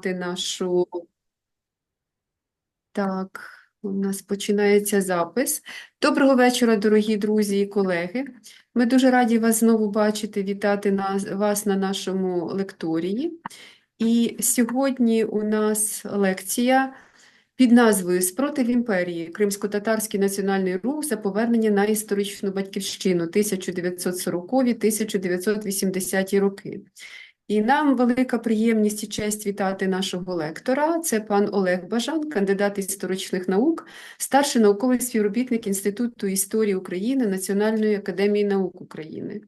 починати нашу... Так, у нас починається запис. Доброго вечора, дорогі друзі і колеги. Ми дуже раді вас знову бачити, вітати вас на нашому лекторії. І сьогодні у нас лекція під назвою «Спротив імперії. Кримсько-татарський національний рух за повернення на історичну батьківщину 1940-1980 роки». І нам велика приємність і честь вітати нашого лектора. Це пан Олег Бажан, кандидат історичних наук, старший науковий співробітник Інституту історії України Національної академії наук України.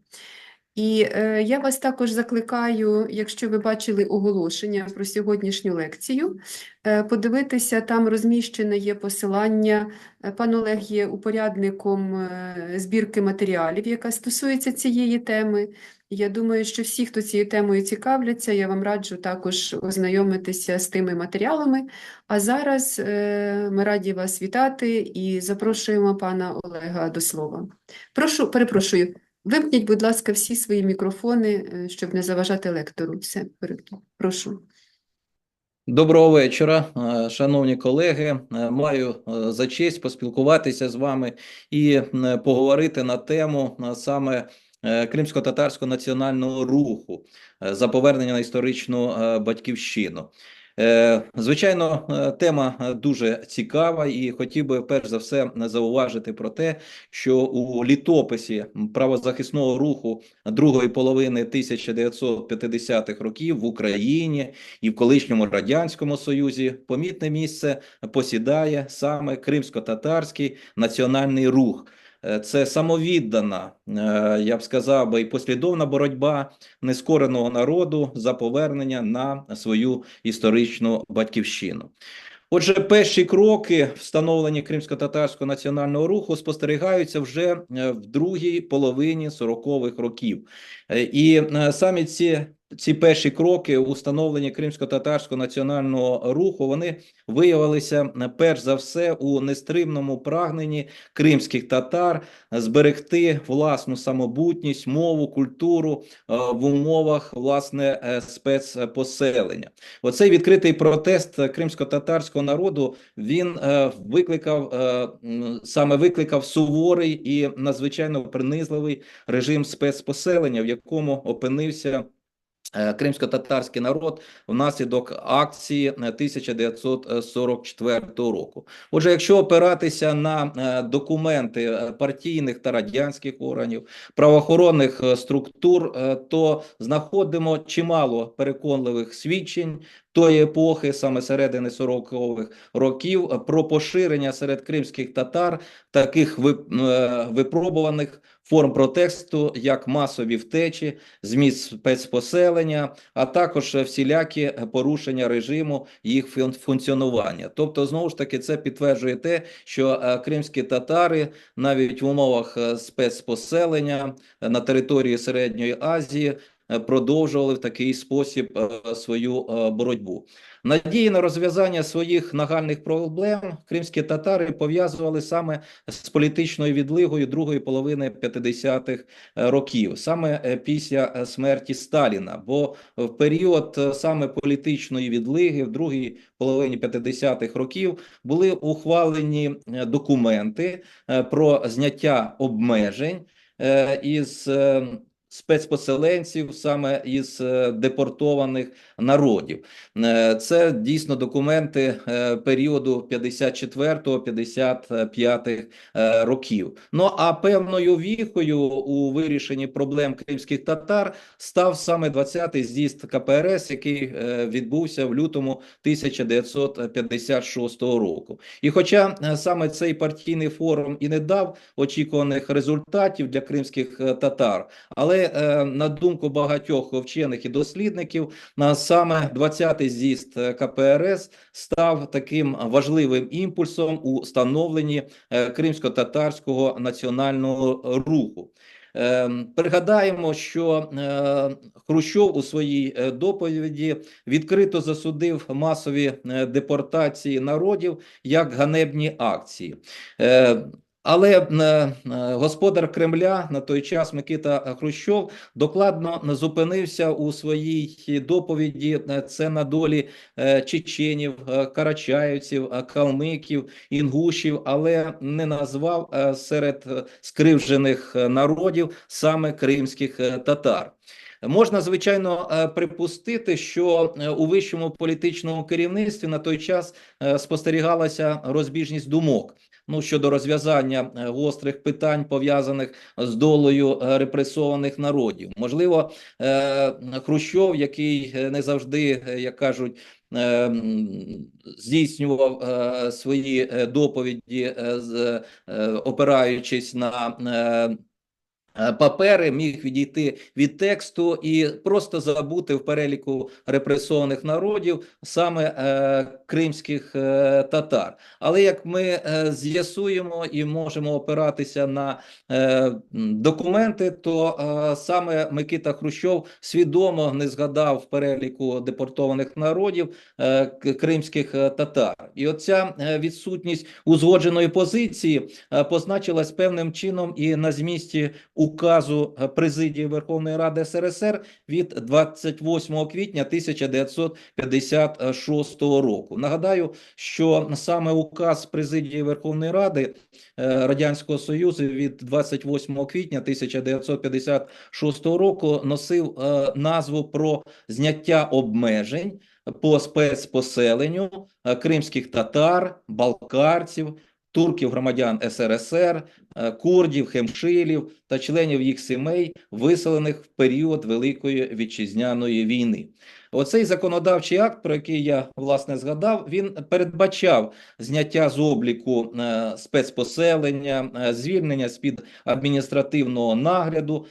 І я вас також закликаю, якщо ви бачили оголошення про сьогоднішню лекцію, подивитися, там розміщене є посилання. Пан Олег є упорядником збірки матеріалів, яка стосується цієї теми. Я думаю, що всі, хто цією темою цікавляться, я вам раджу також ознайомитися з тими матеріалами. А зараз ми раді вас вітати і запрошуємо пана Олега до слова. Перепрошую. Вимкніть, будь ласка, всі свої мікрофони, щоб не заважати лектору. Все, прошу. Доброго вечора, шановні колеги. Маю за честь поспілкуватися з вами і поговорити на тему саме Кримсько-татарського національного руху за повернення на історичну батьківщину. Звичайно, тема дуже цікава, і хотів би перш за все зауважити про те, що у літописі правозахисного руху другої половини 1950-х років в Україні і в колишньому Радянському Союзі помітне місце посідає саме Кримсько-татарський національний рух. Це самовіддана, я б сказав би, і послідовна боротьба нескореного народу за повернення на свою історичну батьківщину. Отже, перші кроки встановлення Кримсько-татарського національного руху спостерігаються вже в другій половині 40-х років. І самі ці перші кроки у встановленні Кримсько-татарського національного руху, вони виявилися перш за все у нестримному прагненні кримських татар зберегти власну самобутність, мову, культуру в умовах, власне, спецпоселення. Оцей відкритий протест кримсько-татарського народу, він викликав суворий і надзвичайно принизливий режим спецпоселення, в якому опинився кримсько-татарський народ внаслідок акції 1944 року. Отже, якщо опиратися на документи партійних та радянських органів, правоохоронних структур, то знаходимо чимало переконливих свідчень тої епохи, саме середини 40-х років, про поширення серед кримських татар таких випробуваних форм протесту, як масові втечі з місць спецпоселення, а також всілякі порушення режиму їх функціонування. Тобто, знову ж таки, це підтверджує те, що кримські татари навіть в умовах спецпоселення на території Середньої Азії продовжували в такий спосіб свою боротьбу. Надії на розв'язання своїх нагальних проблем кримські татари пов'язували саме з політичною відлигою другої половини 50-х років, саме після смерті Сталіна. Бо в період саме політичної відлиги в другій половині 50-х років були ухвалені документи про зняття обмежень із спецпоселенців, саме із депортованих народів. Це дійсно документи періоду 54-55 років. Ну, а певною віхою у вирішенні проблем кримських татар став саме 20-й з'їзд КПРС, який відбувся в лютому 1956 року. І хоча саме цей партійний форум і не дав очікуваних результатів для кримських татар, але на думку багатьох вчених і дослідників, саме 20-й з'їзд КПРС став таким важливим імпульсом у становленні кримсько-татарського національного руху. Пригадаємо, що Хрущов у своїй доповіді відкрито засудив масові депортації народів як ганебні акції. Але господар Кремля на той час Микита Хрущов докладно зупинився у своїй доповіді це на долі чеченів, карачаївців, калмиків, інгушів, але не назвав серед скривджених народів саме кримських татар. Можна, звичайно, припустити, що у вищому політичному керівництві на той час спостерігалася розбіжність думок щодо розв'язання гострих питань, пов'язаних з долею репресованих народів. Можливо, Хрущов, який не завжди, як кажуть, здійснював свої доповіді, опираючись на папери, міг відійти від тексту і просто забути в переліку репресованих народів саме кримських татар. Але як ми з'ясуємо і можемо опиратися на документи, то саме Микита Хрущов свідомо не згадав в переліку депортованих народів кримських татар. І оця відсутність узгодженої позиції позначилась певним чином і на змісті указу Президії Верховної Ради СРСР від 28 квітня 1956 року. Нагадаю, що саме указ Президії Верховної Ради Радянського Союзу від 28 квітня 1956 року носив назву про зняття обмежень по спецпоселенню кримських татар, балкарців, турків, громадян СРСР, курдів, хемшилів та членів їх сімей, виселених в період Великої Вітчизняної війни. Оцей законодавчий акт, про який я, власне, згадав, він передбачав зняття з обліку спецпоселення, звільнення з-під адміністративного нагляду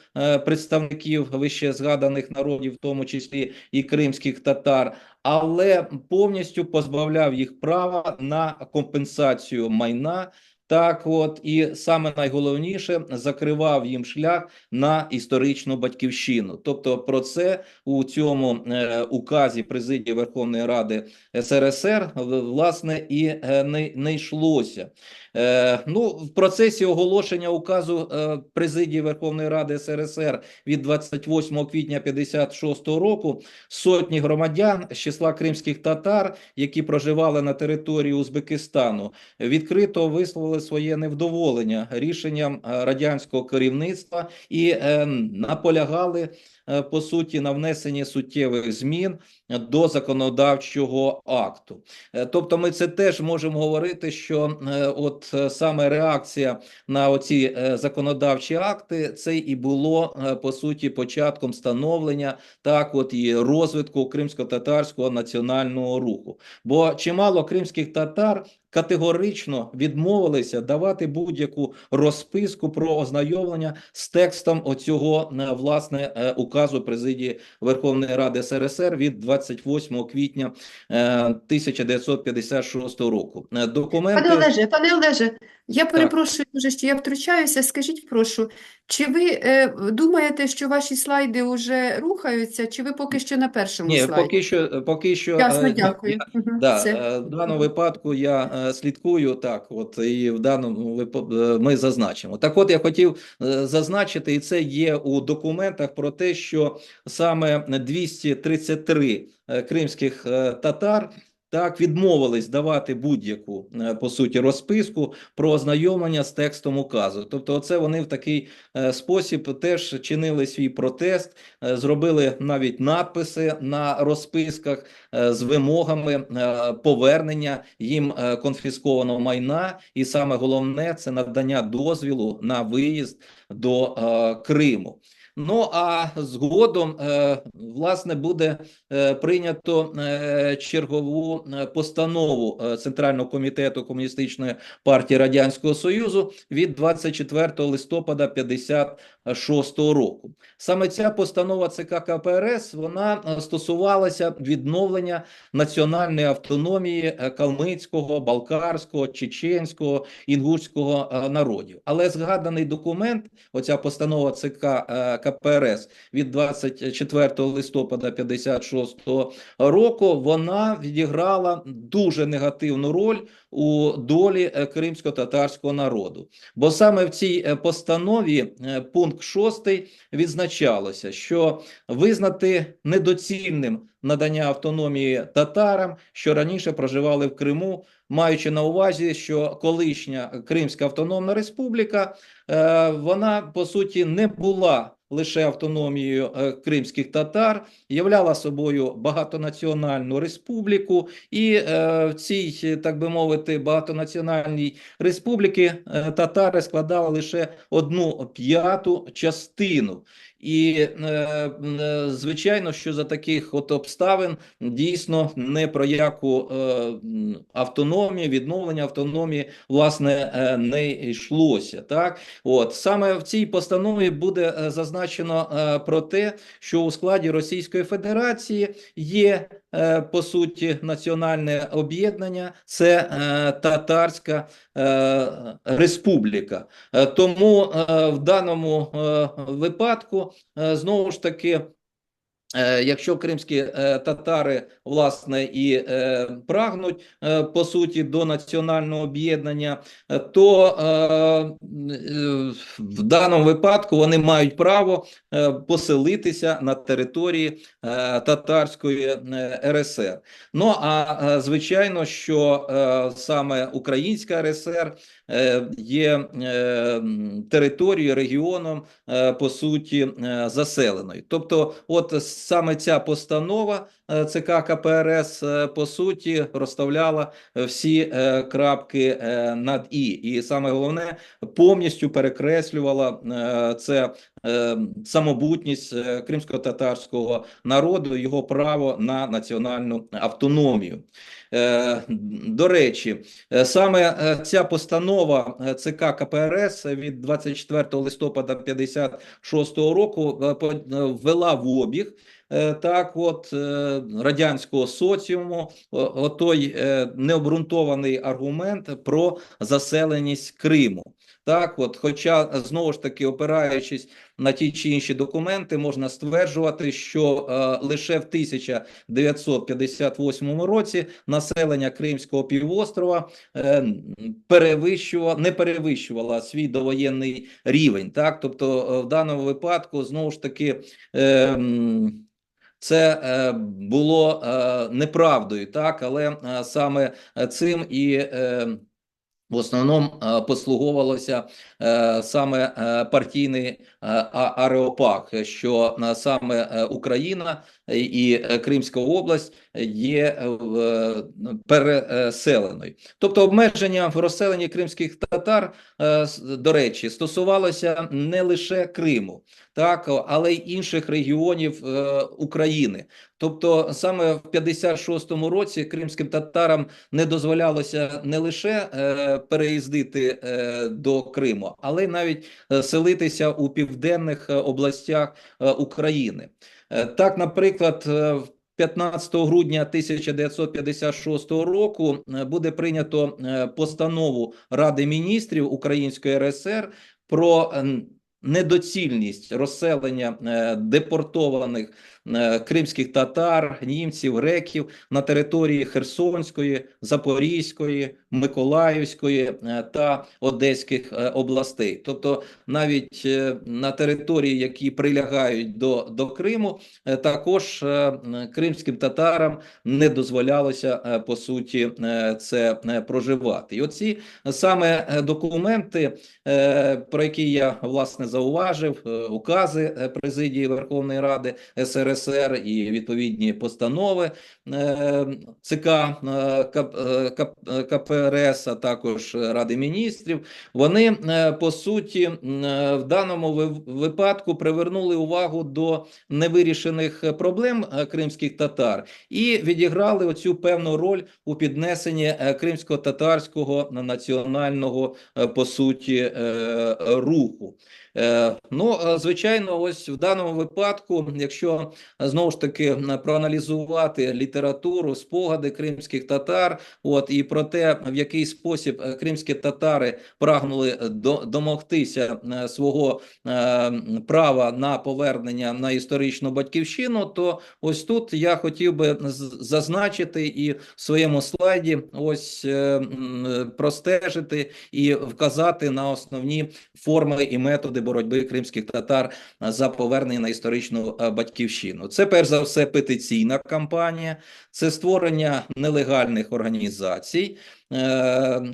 представників вище згаданих народів, в тому числі і кримських татар, але повністю позбавляв їх права на компенсацію майна. Так от, і саме найголовніше, закривав їм шлях на історичну батьківщину. Тобто про це у цьому указі Президії Верховної Ради СРСР, власне, і не йшлося. В процесі оголошення указу Президії Верховної Ради СРСР від 28 квітня 1956 року сотні громадян з числа кримських татар, які проживали на території Узбекистану, відкрито висловили своє невдоволення рішенням радянського керівництва і наполягали, по суті, на внесенні суттєвих змін до законодавчого акту. Тобто ми це теж можемо говорити, що от саме реакція на оці законодавчі акти, це і було, по суті, початком становлення, так от, і розвитку кримсько-татарського національного руху. Бо чимало кримських татар категорично відмовилися давати будь-яку розписку про ознайомлення з текстом оцього, власне, указу Президії Верховної Ради СРСР від 28 квітня 1956 року. Документи... Пане Олеже, я перепрошую дуже, що я втручаюся. Скажіть, прошу, чи ви думаєте, що ваші слайди вже рухаються, чи ви поки що на першому Ні, слайді? поки що Ясно, дякую. в даному випадку я слідкую, так, от, і в даному ми зазначимо. Так от, я хотів зазначити, і це є у документах, про те, що саме 233 кримських татар так відмовились давати будь-яку, по суті, розписку про ознайомлення з текстом указу. Тобто оце вони в такий спосіб теж чинили свій протест, зробили навіть надписи на розписках з вимогами повернення їм конфіскованого майна, і саме головне – це надання дозволу на виїзд до Криму. Ну, а згодом, власне, буде прийнято чергову постанову Центрального комітету Комуністичної партії Радянського Союзу від 24 листопада 1956 року. Саме ця постанова ЦК КПРС, вона стосувалася відновлення національної автономії калмицького, балкарського, чеченського, інгушського народів. Але згаданий документ, оця постанова ЦК КПРС від 24 листопада 56 року, вона відіграла дуже негативну роль у долі кримсько-татарського народу. Бо саме в цій постанові пункт 6 відзначалося, що визнати недоцільним надання автономії татарам, що раніше проживали в Криму, маючи на увазі, що колишня Кримська Автономна Республіка, вона, по суті, не була лише автономією кримських татар, являла собою багатонаціональну республіку, і в цій, так би мовити, багатонаціональній республіки татари складали лише 1/5 частину. І, звичайно, що за таких от обставин дійсно не про яку автономію, відновлення автономії, власне, не йшлося. Так? От. Саме в цій постанові буде зазначено про те, що у складі Російської Федерації є, по суті, національне об'єднання, це Татарська Республіка. Тому в даному випадку, знову ж таки, якщо кримські татари, власне, і прагнуть, по суті, до національного об'єднання, то в даному випадку вони мають право поселитися на території Татарської РСР. Ну, а звичайно, що саме Українська РСР є територією, регіоном, по суті, заселеною. Тобто, от саме ця постанова ЦК КПРС, по суті, розставляла всі крапки над «і». І саме головне, повністю перекреслювала це самобутність кримсько-татарського народу, його право на національну автономію. До речі, саме ця постанова ЦК КПРС від 24 листопада 56 року ввела в обіг так от радянського соціуму отой необґрунтований аргумент про заселеність Криму. Так, от, хоча, знову ж таки, опираючись на ті чи інші документи, можна стверджувати, що лише в 1958 році населення Кримського півострова не перевищувало свій довоєнний рівень. Так, тобто, в даному випадку, знову ж таки, це було неправдою, так, але саме цим і в основному послуговувалося саме партійний ареопаг, що саме Україна і Кримська область є переселеною. Тобто обмеження в розселенні кримських татар, до речі, стосувалося не лише Криму, так, але й інших регіонів України. Тобто саме в 56-му році кримським татарам не дозволялося не лише переїздити до Криму, але й навіть селитися у південних областях України. Так, наприклад, 15 грудня 1956 року буде прийнято постанову Ради міністрів Української РСР про недоцільність розселення депортованих кримських татар, німців, греків на території Херсонської, Запорізької, Миколаївської та Одеських областей. Тобто навіть на території, які прилягають до Криму, також кримським татарам не дозволялося, по суті, це проживати. І оці саме документи, про які я, власне, зауважив, укази Президії Верховної Ради СРСР і відповідні постанови ЦК КПРС, а також Ради міністрів, вони, по суті, в даному випадку привернули увагу до невирішених проблем кримських татар і відіграли оцю певну роль у піднесенні кримсько-татарського національного, по суті, руху. Звичайно, ось в даному випадку, якщо знову ж таки проаналізувати літературу, спогади кримських татар, і про те, в який спосіб кримські татари прагнули домогтися свого права на повернення на історичну батьківщину, то ось тут я хотів би зазначити і в своєму слайді ось простежити і вказати на основні форми і методи боротьби кримських татар за повернення на історичну батьківщину. Це перш за все петиційна кампанія, це створення нелегальних організацій,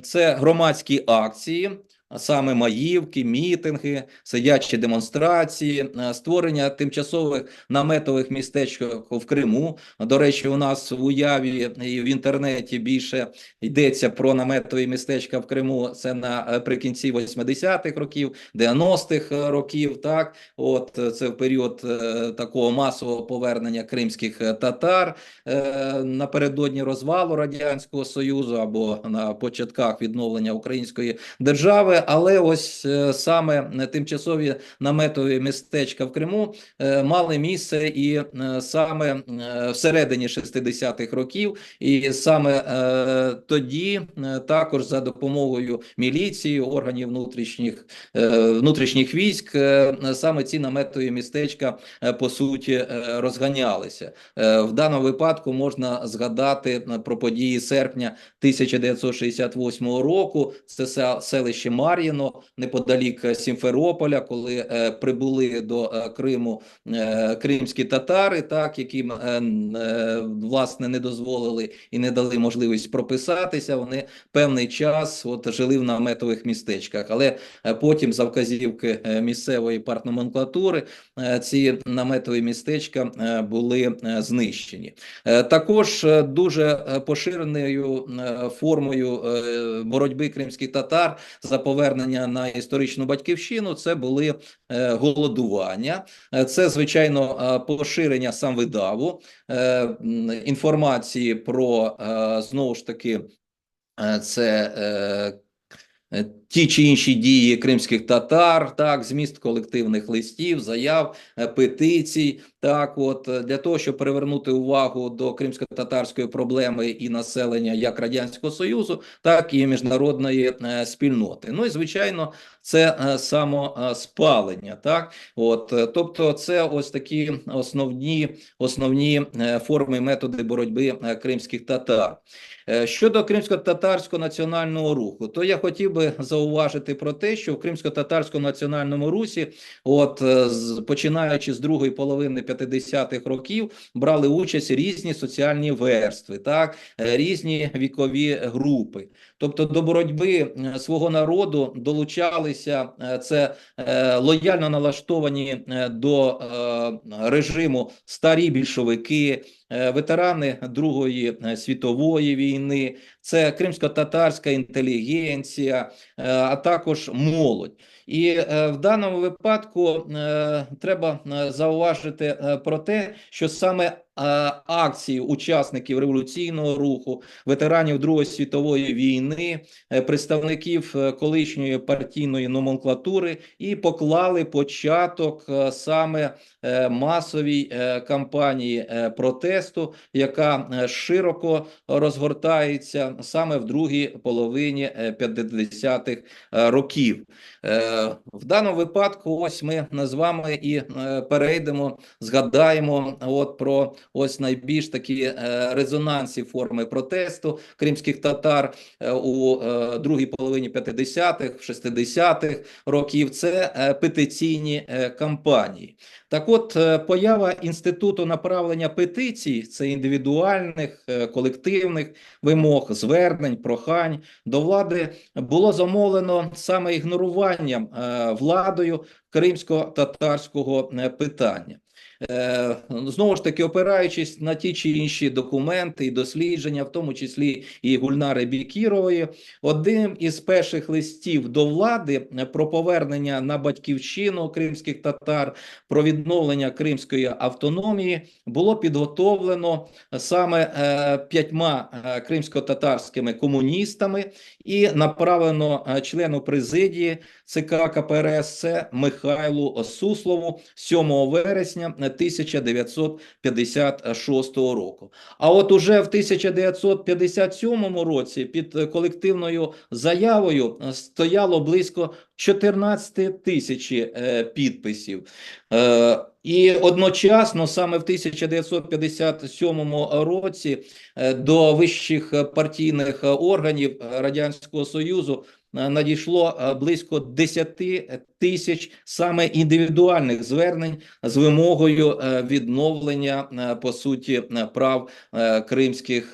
це громадські акції, а саме маївки, мітинги, сидячі демонстрації, створення тимчасових наметових містечок в Криму. До речі, у нас в уяві і в інтернеті більше йдеться про наметові містечка в Криму. Це наприкінці 80-х років, 90-х років. Так, це в період такого масового повернення кримських татар напередодні розвалу Радянського Союзу або на початках відновлення української держави. Але ось саме тимчасові наметові містечка в Криму мали місце і саме всередині 60-х років, і саме тоді також за допомогою міліції, органів внутрішніх військ, саме ці наметові містечка по суті розганялися. В даному випадку можна згадати про події серпня 1968 року, це селище Мар'їно, неподалік Сімферополя, коли прибули до Криму кримські татари, так, яким власне не дозволили і не дали можливість прописатися, вони певний час жили в наметових містечках, але потім за вказівки місцевої партноменклатури ці наметові містечка були знищені. Також дуже поширеною формою боротьби кримських татар за повернення на історичну батьківщину це були голодування, це, звичайно, поширення самвидаву, інформації про, знову ж таки, це ті чи інші дії кримських татар, так, зміст колективних листів, заяв, петицій, так, для того, щоб привернути увагу до кримсько-татарської проблеми і населення як Радянського Союзу, так і міжнародної спільноти. Ну і, звичайно, це самоспалення, так, тобто це ось такі основні форми і методи боротьби кримських татар. Щодо кримсько-татарського національного руху, то я хотів би зауважити про те, що в кримсько-татарському національному русі, починаючи з другої половини 50-х років, брали участь різні соціальні верстви, так, різні вікові групи. Тобто до боротьби свого народу долучалися це лояльно налаштовані до режиму старі більшовики, ветерани Другої світової війни, це кримсько-татарська інтелігенція, а також молодь. І в даному випадку треба зауважити про те, що саме акції учасників революційного руху, ветеранів Другої світової війни, представників колишньої партійної номенклатури і поклали початок саме масовій кампанії протесту, яка широко розгортається саме в другій половині 50-х років. В даному випадку ось ми з вами і перейдемо, згадаємо про ось найбільш такі резонансні форми протесту кримських татар у другій половині 50-х, 60-х років. Це петиційні кампанії. Так поява інституту направлення петицій, це індивідуальних, колективних вимог, звернень, прохань до влади, було замовлено саме ігноруванням владою кримсько-татарського питання. Знову ж таки, опираючись на ті чи інші документи і дослідження, в тому числі і Гульнари Бікірової, одним із перших листів до влади про повернення на батьківщину кримських татар, про відновлення кримської автономії було підготовлено саме 5 кримсько-татарськими комуністами і направлено члену президії ЦК КПРС це Михайлу Суслову 7 вересня 1956 року. А от уже в 1957 році під колективною заявою стояло близько 14 тисяч підписів. І одночасно, саме в 1957 році, до вищих партійних органів Радянського Союзу надійшло близько 10 тисяч саме індивідуальних звернень з вимогою відновлення, по суті, прав кримських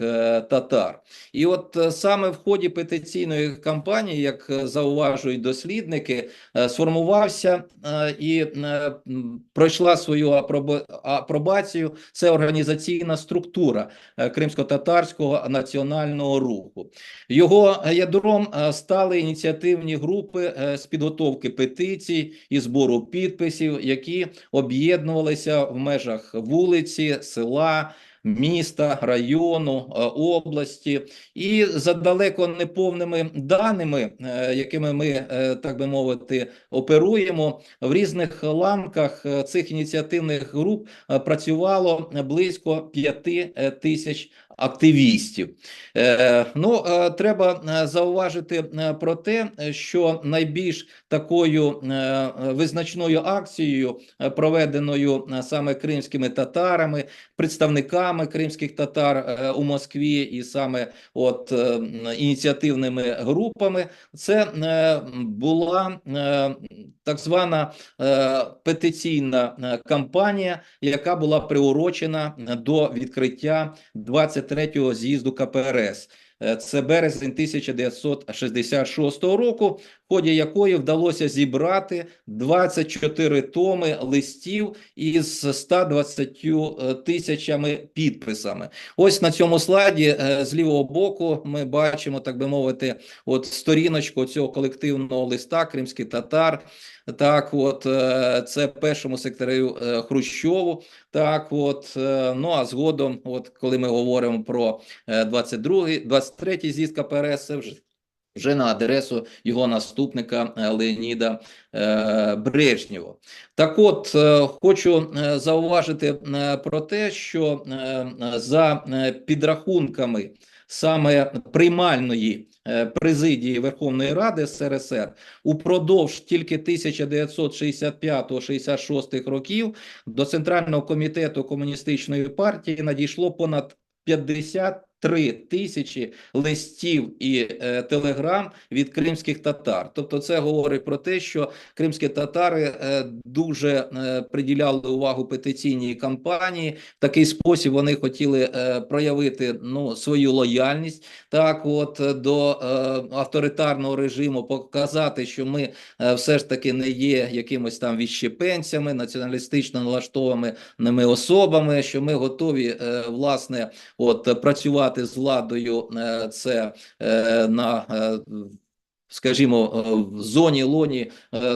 татар. І от саме в ході петиційної кампанії, як зауважують дослідники, сформувався і пройшла свою апробацію це організаційна структура Кримсько-татарського національного руху. Його ядром стали ініціативні групи з підготовки петицій і збору підписів, які об'єднувалися в межах вулиці, села, міста, району, області. І за далеко неповними даними, якими ми, так би мовити, оперуємо, в різних ланках цих ініціативних груп працювало близько 5 тисяч активістів. Треба зауважити про те, що найбільш такою визначною акцією, проведеною саме кримськими татарами, представниками кримських татар у Москві і саме от ініціативними групами, це була так звана петиційна кампанія, яка була приурочена до відкриття 23-го з'їзду КПРС. Це березень 1966 року, в ході якої вдалося зібрати 24 томи листів із 120 тисячами підписами. Ось на цьому слайді з лівого боку ми бачимо, так би мовити, от сторіночку цього колективного листа кримських татар. Так, от це першому секретарю Хрущову. Так, от, ну а згодом, от коли ми говоримо про 23-й з'їзд КПРС, це вже на адресу його наступника Леоніда Брежнєва. Так от, хочу зауважити про те, що за підрахунками саме приймальної президії Верховної Ради СРСР упродовж тільки 1965-66 років до Центрального комітету Комуністичної партії надійшло понад 53 тисячі листів і телеграм від кримських татар. Тобто це говорить про те, що кримські татари дуже приділяли увагу петиційній кампанії. В такий спосіб вони хотіли проявити свою лояльність так, от, до авторитарного режиму, показати, що ми все ж таки не є якимось там відщепенцями, націоналістично налаштованими особами, що ми готові, власне, от, працювати з владою, це на, скажімо, в зоні лоні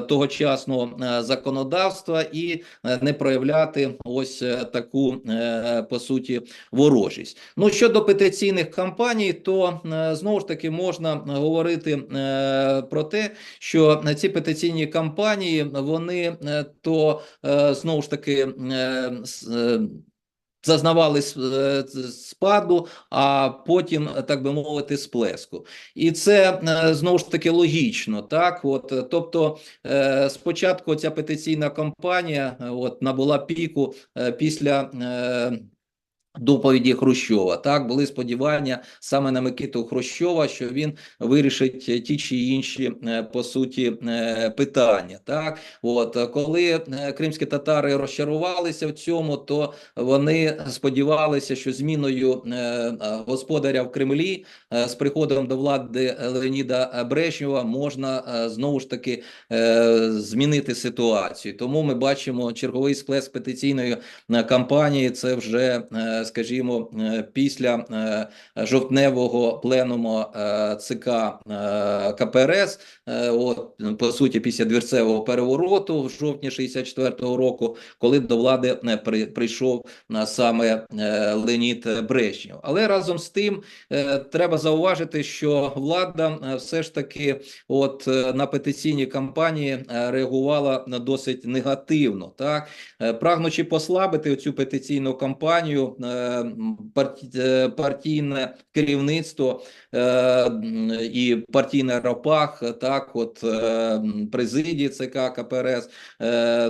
тогочасного законодавства і не проявляти ось таку, по суті, ворожість. Ну, щодо петиційних кампаній, то знову ж таки можна говорити про те, що ці петиційні кампанії, вони то знову ж таки зазнавали спаду, а потім, так би мовити, сплеску. І це, знову ж таки, логічно, так? От, тобто, спочатку ця петиційна кампанія от, набула піку після доповіді Хрущова. Так, були сподівання саме на Микиту Хрущова, що він вирішить ті чи інші, по суті, питання. Так, коли кримські татари розчарувалися в цьому, то вони сподівалися, що зміною господаря в Кремлі, з приходом до влади Леоніда Брежнєва, можна знову ж таки змінити ситуацію. Тому ми бачимо черговий сплеск петиційної кампанії. Це вже, скажімо, після жовтневого пленуму ЦК КПРС, по суті, після двірцевого перевороту в жовтні 64-го року, коли до влади прийшов саме Леонід Брежнєв. Але разом з тим треба зауважити, що влада все ж таки на петиційні кампанії реагувала досить негативно. Так? Прагнучи послабити цю петиційну кампанію, партійне керівництво і партійний ропах, так, президії ЦК КПРС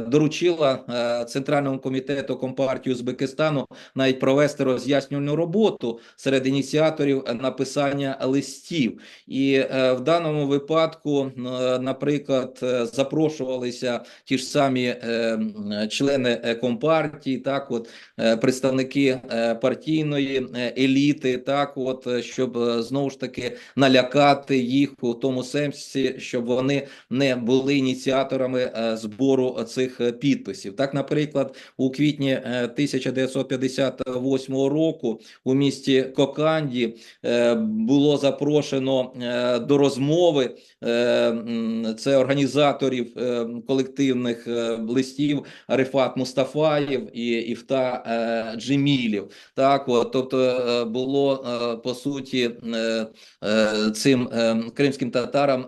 доручила Центральному комітету Компартії Узбекистану навіть провести роз'яснювальну роботу серед ініціаторів написання листів. І в даному випадку, наприклад, запрошувалися ті ж самі члени Компартії, так, представники партійної еліти, так, щоб знову ж таки налякати їх у тому сенсі, щоб вони не були ініціаторами збору цих підписів. Так, наприклад, у квітні 1958 року у місті Коканді було запрошено до розмови це організаторів колективних листів Арифат Мустафаєв і Іфта Джемілів. Так, тобто було, по суті, цим кримським татарам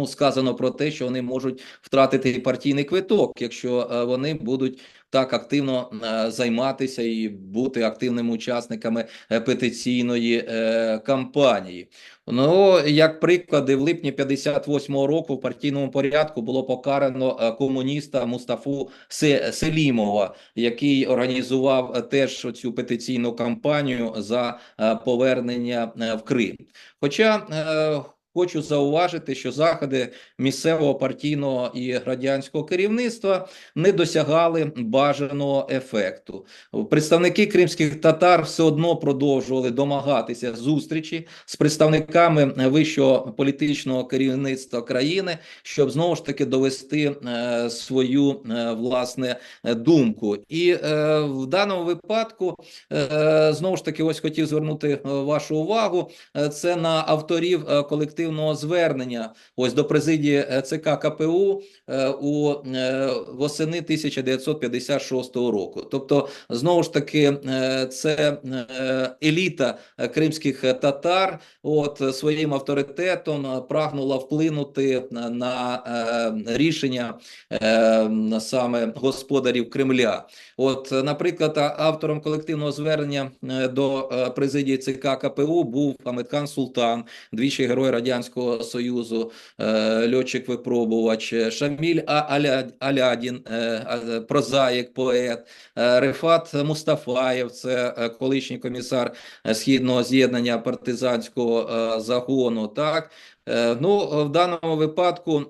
сказано про те, що вони можуть втратити партійний квиток, якщо вони будуть так активно займатися і бути активними учасниками петиційної кампанії. Ну, як приклади, в липні 58-го року в партійному порядку було покарано комуніста Мустафу Селімова, який організував теж цю петиційну кампанію за повернення в Крим. Хоча хочу зауважити, що заходи місцевого партійного і радянського керівництва не досягали бажаного ефекту. Представники кримських татар все одно продовжували домагатися зустрічі з представниками вищого політичного керівництва країни, щоб знову ж таки довести свою власне думку. І в даному випадку знову ж таки ось хотів звернути вашу увагу, це на авторів колективного звернення ось до президії ЦК КПУ восени 1956 року. Тобто, знову ж таки, це еліта кримських татар своїм авторитетом прагнула вплинути на рішення саме господарів Кремля. Наприклад, автором колективного звернення до президії ЦК КПУ був Ахмедхан Султан, двічі Герой Радянського Союзу, льотчик-випробувач, Шаміль Алядін, прозаїк, поет, Рифат Мустафаєв, це колишній комісар Східного з'єднання партизанського загону. Так? В даному випадку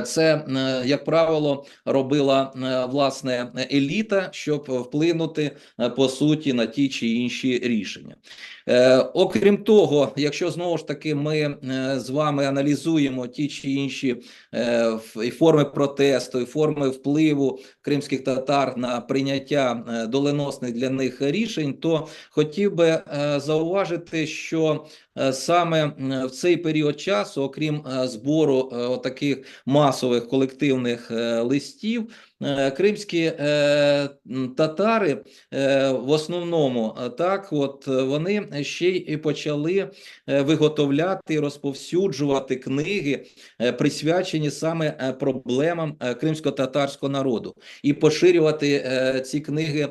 це, як правило, робила власне еліта, щоб вплинути по суті на ті чи інші рішення. Окрім того, якщо знову ж таки ми з вами аналізуємо ті чи інші і форми протесту, і форми впливу кримських татар на прийняття доленосних для них рішень, то хотів би зауважити, що саме в цей період часу, окрім збору таких масових колективних листів, кримські татари в основному вони ще й почали виготовляти і розповсюджувати книги, присвячені саме проблемам кримсько-татарського народу, і поширювати ці книги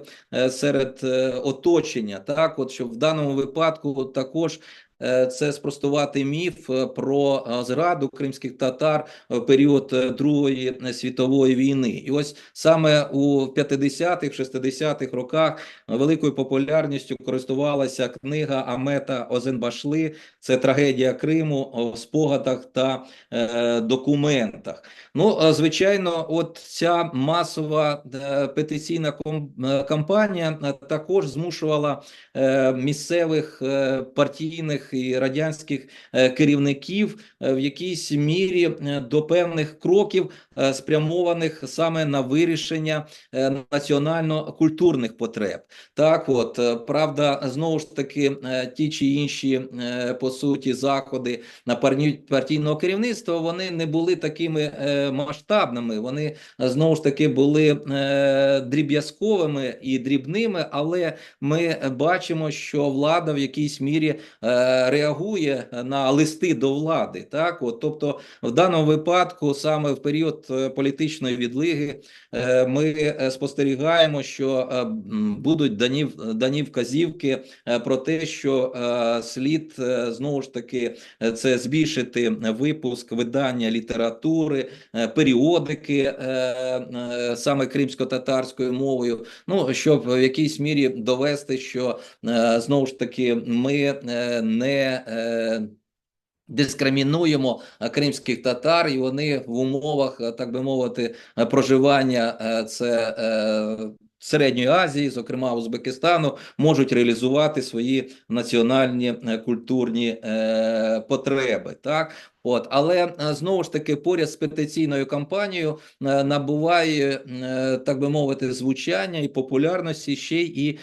серед оточення, щоб в даному випадку також це спростувати міф про зраду кримських татар в період Другої світової війни. І ось саме у 50-х, 60-х роках великою популярністю користувалася книга Амета Озенбашли «Це трагедія Криму в спогадах та документах». Ну, звичайно, от ця масова петиційна кампанія також змушувала місцевих партійних і радянських керівників в якійсь мірі до певних кроків, спрямованих саме на вирішення національно-культурних потреб. Так от, правда, знову ж таки, ті чи інші, по суті, заходи на партійного керівництва, вони не були такими масштабними, вони, знову ж таки, були дріб'язковими і дрібними, але ми бачимо, що влада в якійсь мірі реагує на листи до влади. Так? От, тобто, в даному випадку, саме в період політичної відлиги, ми спостерігаємо, що будуть дані вказівки про те, що слід, знову ж таки, це збільшити випуск видання літератури, періодики саме кримсько-татарською мовою, ну, щоб в якійсь мірі довести, що, знову ж таки, ми не дискримінуємо кримських татар, і вони в умовах, так би мовити, проживання Середньої Азії, зокрема Узбекистану, можуть реалізувати свої національні культурні потреби. Так? От, але знову ж таки поряд з петиційною кампанією набуває, так би мовити, звучання і популярності ще й,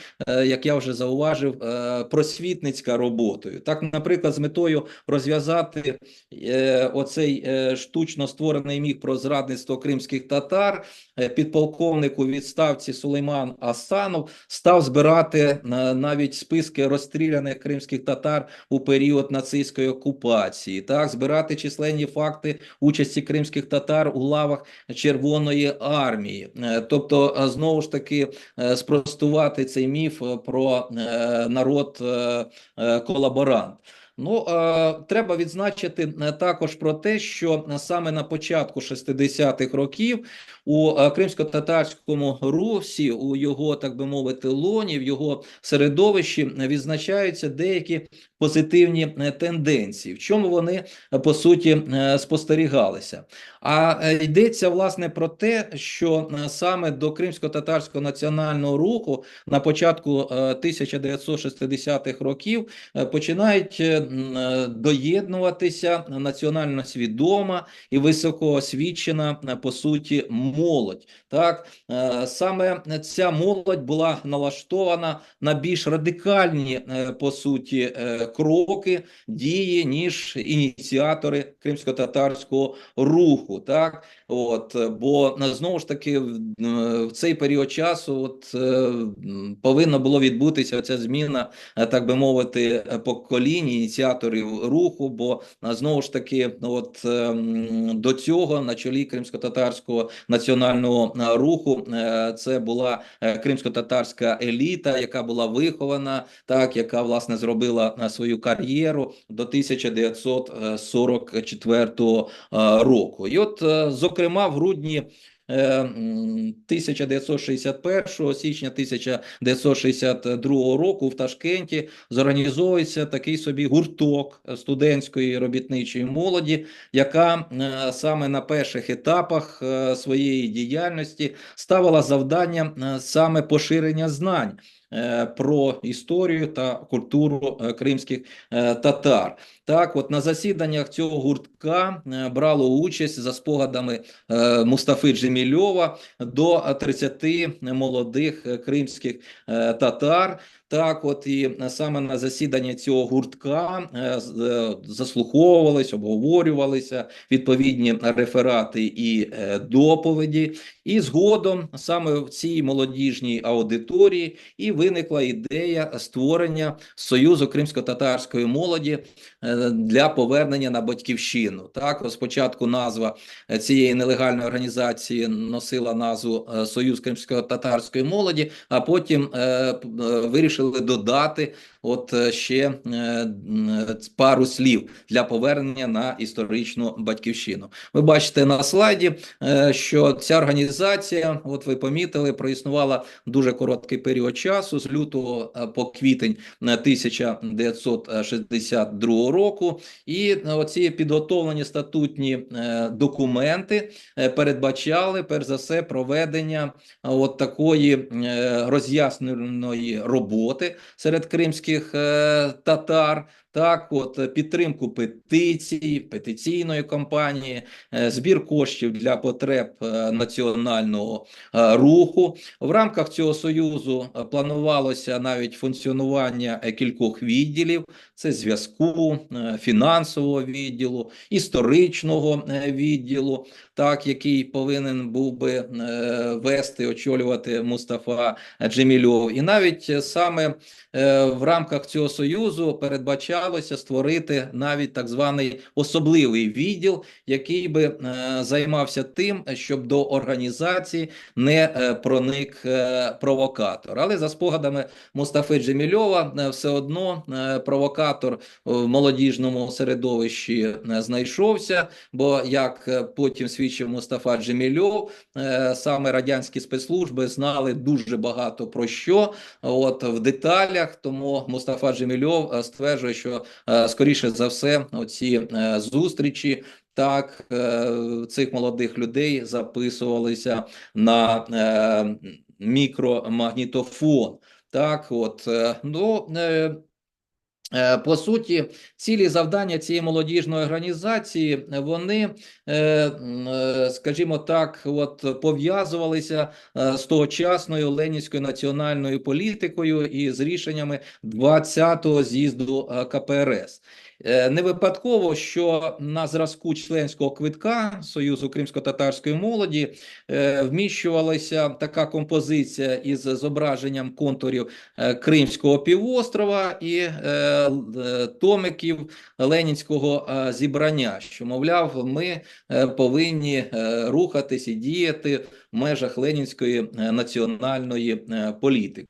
як я вже зауважив, просвітницька роботою. Так, наприклад, з метою розв'язати оцей штучно створений міф про зрадництво кримських татар, підполковник у відставці Сулейман Асанов став збирати навіть списки розстріляних кримських татар у період нацистської окупації, так, збирати численні факти участі кримських татар у лавах Червоної армії. Тобто, знову ж таки, спростувати цей міф про народ-колаборант. Ну, треба відзначити також про те, що саме на початку 60-х років у кримсько-татарському русі, у його, так би мовити, лоні, в його середовищі відзначаються деякі позитивні тенденції. В чому вони, по суті, спостерігалися? А йдеться, власне, про те, що саме до кримсько-татарського національного руху на початку 1960-х років починають доєднуватися національно свідома і високоосвічена, по суті, молодь. Так? Саме ця молодь була налаштована на більш радикальні, по суті, кроки, дії, ніж ініціатори кримсько-татарського руху. Так? От, бо, знову ж таки, в цей період часу повинна було відбутися ця зміна, так би мовити, поколінь, ініціаторів руху, бо, знову ж таки, до цього на чолі кримсько-татарського національного руху це була кримсько-татарська еліта, яка була вихована, так, яка, власне, зробила свою кар'єру до 1944 року. І от, зокрема, в грудні 1961 січня 1962 року в Ташкенті зорганізовується такий собі гурток студентської робітничої молоді, яка саме на перших етапах своєї діяльності ставила завдання саме поширення знань про історію та культуру кримських татар. Так, от на засіданнях цього гуртка брало участь, за спогадами Мустафи Джемільова, до 30 молодих кримських татар. Так, от і саме на засіданні цього гуртка заслуховувалися, обговорювалися відповідні реферати і доповіді. І згодом саме в цій молодіжній аудиторії і виникла ідея створення Союзу кримсько-татарської молоді для повернення на батьківщину. Так, спочатку назва цієї нелегальної організації носила назву Союз кримсько-татарської молоді, а потім вирішили додати ще пару слів для повернення на історичну батьківщину. Ви бачите на слайді, що ця організація, от ви помітили, проіснувала дуже короткий період часу, з лютого по квітень 1962 року, і оці підготовлені статутні документи передбачали, перш за все, проведення от такої роз'яснювальної роботи серед кримських татар, так, от підтримку петицій, петиційної кампанії, збір коштів для потреб національного руху. В рамках цього союзу планувалося навіть функціонування кількох відділів: це зв'язку, фінансового відділу, історичного відділу, так, який повинен був би вести, очолювати Мустафа Джемілєв. І навіть саме в рамках цього союзу передбачалося створити навіть так званий особливий відділ, який би займався тим, щоб до організації не проник провокатор. Але за спогадами Мустафи Джемілєва, все одно провокатор в молодіжному середовищі знайшовся, бо, як потім свідчив Мустафа Джемілєв, саме радянські спецслужби знали дуже багато про що, от в деталях, тому Мустафа Джемілєв стверджує, що скоріше за все оці зустрічі так цих молодих людей записувалися на мікромагнітофон. Так, от, по суті, цілі завдання цієї молодіжної організації, вони, скажімо так, от пов'язувалися з тогочасною ленінською національною політикою і з рішеннями 20-го з'їзду КПРС. Не випадково, що на зразку членського квитка Союзу кримсько-татарської молоді вміщувалася така композиція із зображенням контурів Кримського півострова і томиків ленінського зібрання, що, мовляв, ми повинні рухатись і діяти в межах ленінської національної політики.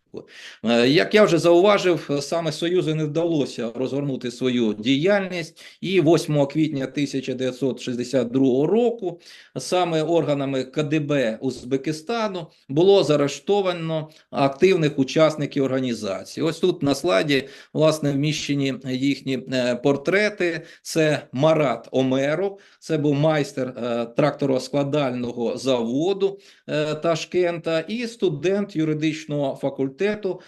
Як я вже зауважив, саме Союзу не вдалося розгорнути свою діяльність, і 8 квітня 1962 року саме органами КДБ Узбекистану було заарештовано активних учасників організації. Ось тут на слайді, власне, вміщені їхні портрети. Це Марат Омеров, це був майстер трактороскладального заводу Ташкента і студент юридичного факультету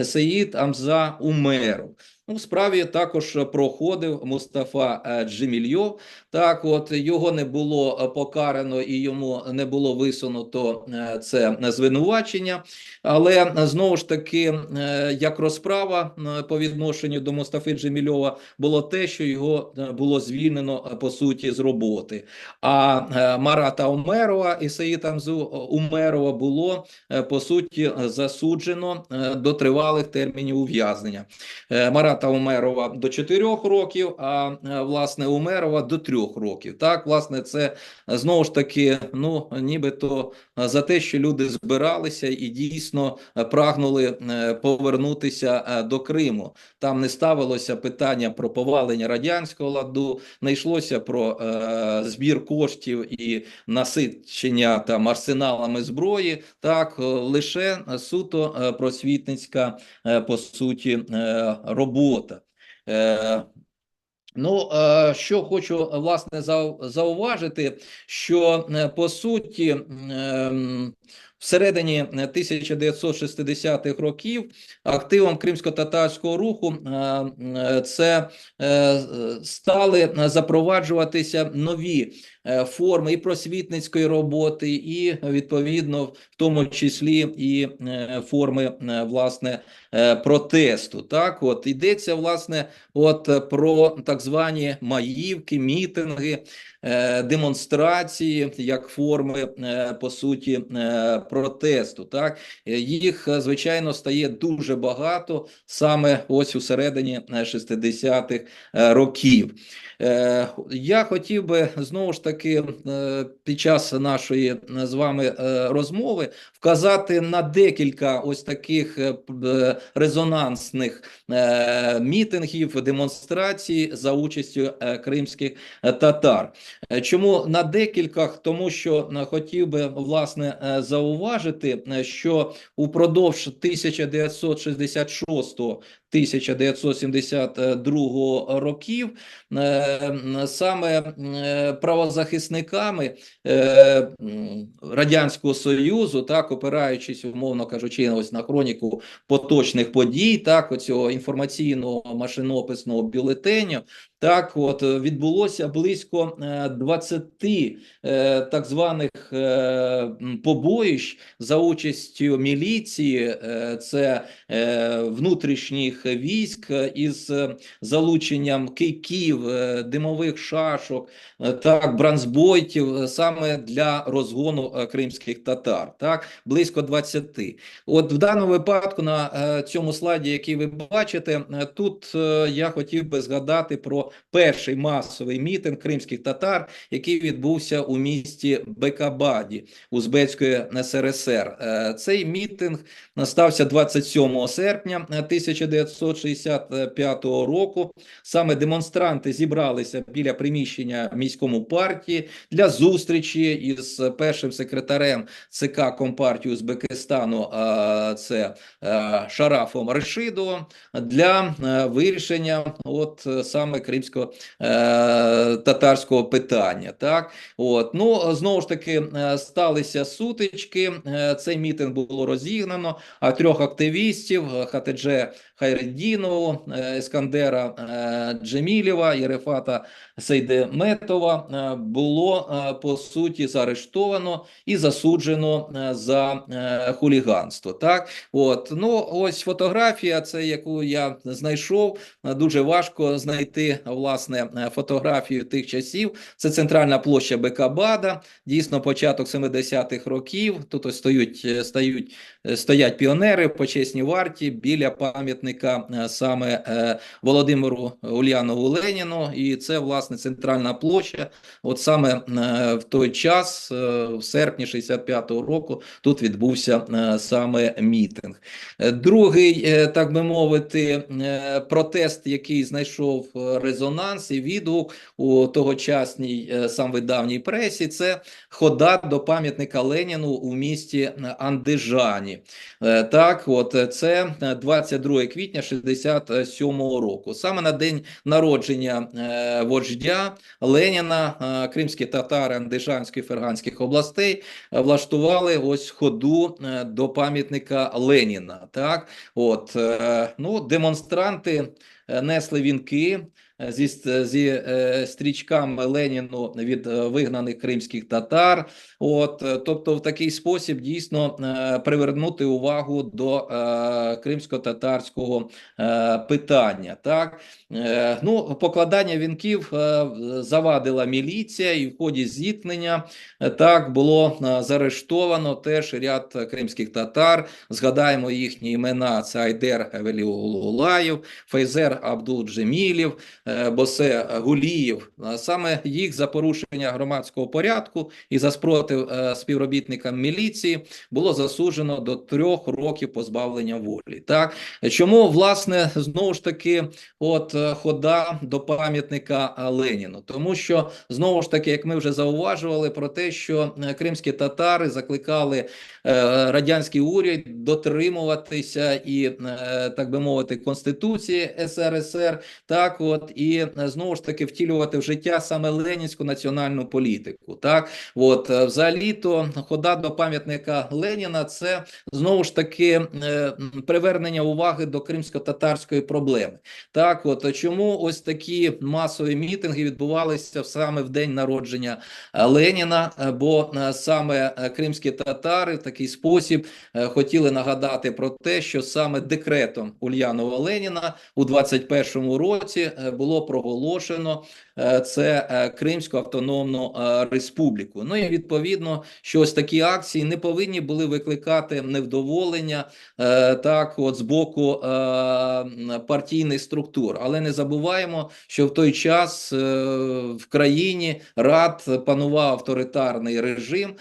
Сеїд Амза Умеров. У справі також проходив Мустафа Джемілєв. Так, от його не було покарано і йому не було висунуто це звинувачення. Але знову ж таки, як розправа по відношенню до Мустафи Джемілєва було те, що його було звільнено по суті з роботи. А Марата Умерова і Сеїда Амзу Умерова було по суті засуджено до тривалих термінів ув'язнення. Марата Умерова до 4 років, а власне Умерова до 3 років. Так, власне, це знову ж таки, нібито за те, що люди збиралися і дійсно прагнули повернутися до Криму. Там не ставилося питання про повалення радянського ладу, не йшлося про збір коштів і насичення там арсеналами зброї. Так, лише суто просвітницька по суті робота. Що хочу, власне, зауважити, що, по суті, всередині 1960-х років активом кримсько-татарського руху це стали запроваджуватися нові форми і просвітницької роботи, і, відповідно, в тому числі і форми, власне, протесту. Так, от, йдеться, власне, от про так звані маївки, мітинги, демонстрації, як форми, по суті, протесту. Так, їх, звичайно, стає дуже багато саме ось у середині 60-х років. Я хотів би, знову ж таки, таки під час нашої з вами розмови вказати на декілька ось таких резонансних мітингів, демонстрацій за участю кримських татар. Чому на декількох? Тому що хотів би, власне, зауважити, що упродовж 1966-1972 років саме правозахисниками Радянського Союзу, так, опираючись, умовно кажучи, ось на хроніку поточних подій, так, оцього інформаційного машинописного бюлетеню, так, от відбулося близько 20 так званих побоїщ за участю міліції, це внутрішніх військ із залученням кийків, димових шашок, так, бранзбойтів саме для розгону кримських татар, так, близько 20. От в даному випадку на цьому слайді, який ви бачите, тут я хотів би згадати про перший масовий мітинг кримських татар, який відбувся у місті Бекабаді Узбецької СРСР. Цей мітинг стався 27 серпня 1965 року. Саме демонстранти зібралися біля приміщення міському партії для зустрічі із першим секретарем ЦК Компартії Узбекистану, це Шарафом Решидовим, для вирішення от саме кримсько-татарського питання. Так? От. Ну, знову ж таки, сталися сутички, цей мітинг було розігнано, а трьох активістів Хатидже Хайреддінову, Ескандера Джемілєва і Рефата Сейдеметова було, по суті, заарештовано і засуджено за хуліганство. Так? От. Ну, ось фотографія, це яку я знайшов, дуже важко знайти, власне, фотографію тих часів. Це центральна площа Бекабада, дійсно початок 70-х років. Тут ось стоять піонери, почесні варті біля пам'ятника саме Володимиру Ульянову Леніну, і це, власне, центральна площа. От саме в той час, в серпні 65-го року, тут відбувся саме мітинг. Другий, так би мовити, протест, який знайшов резонанс і відгук у тогочасній самвидавній пресі, це хода до пам'ятника Леніну у місті Андижані. Так, от це 22 квітня 67-го року. Саме на день народження вождя Леніна кримські татари Андижанської і Ферганських областей влаштували ось ходу до пам'ятника Леніна. Так, от, ну, демонстранти несли вінки зі стрічками Леніну від вигнаних кримських татар. От, тобто в такий спосіб дійсно привернути увагу до кримсько-татарського питання. Так? Ну, покладання вінків завадила міліція, і в ході зіткнення так було заарештовано теж ряд кримських татар. Згадаємо їхні імена: це Айдер Веліулаєв, Фейзер Абдул-Джемілєв, Босе Гулієв. Саме їх за порушення громадського порядку і за спротив співробітникам міліції було засуджено до 3 років позбавлення волі. Так? Чому, власне, знову ж таки, от хода до пам'ятника Леніну? Тому що, знову ж таки, як ми вже зауважували про те, що кримські татари закликали радянський уряд дотримуватися і, так би мовити, Конституції СРСР, так от, і знову ж таки втілювати в життя саме ленінську національну політику. Так, от, взагалі-то хода до пам'ятника Леніна – це знову ж таки привернення уваги до кримсько-татарської проблеми. Так, от, чому ось такі масові мітинги відбувалися саме в день народження Леніна, бо саме кримські татари в такий спосіб хотіли нагадати про те, що саме декретом Ульянова Леніна у 21-му році було було проголошено Кримську автономну республіку. Ну і відповідно, що ось такі акції не повинні були викликати невдоволення з боку партійних структур. Але не забуваємо, що в той час в країні панував авторитарний режим,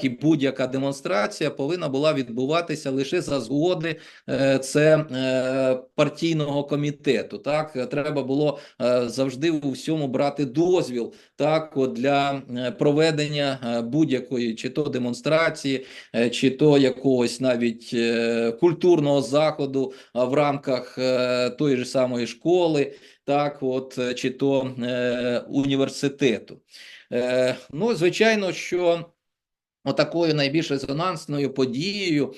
і будь-яка демонстрація повинна була відбуватися лише за згоди партійного комітету. Треба було завжди у всьому брати дозвіл для проведення будь-якої чи то демонстрації, чи то якогось навіть культурного заходу в рамках тої ж самої школи, чи то університету. Ну, звичайно, що отакою найбільш резонансною подією,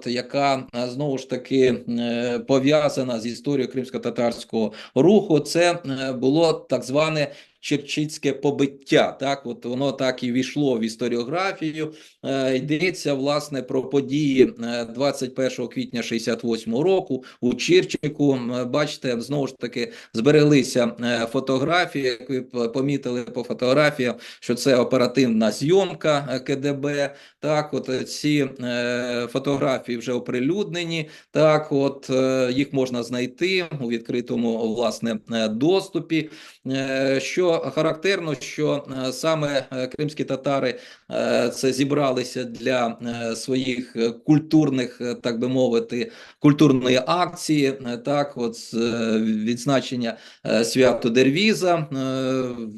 яка знову ж таки пов'язана з історією кримсько-татарського руху, це було так зване Черчицьке побиття. Воно так і війшло в історіографію. Йдеться, власне, про події 21 квітня 68 року у Черчику. Бачите, знову ж таки, збереглися фотографії, як ви помітили по фотографіям, що це оперативна зйомка КДБ. Ці фотографії вже оприлюднені. Їх можна знайти у відкритому, власне, доступі. Що характерно, що саме кримські татари це зібралися для своїх культурних, так би мовити, культурної акції, відзначення свято Дервіза,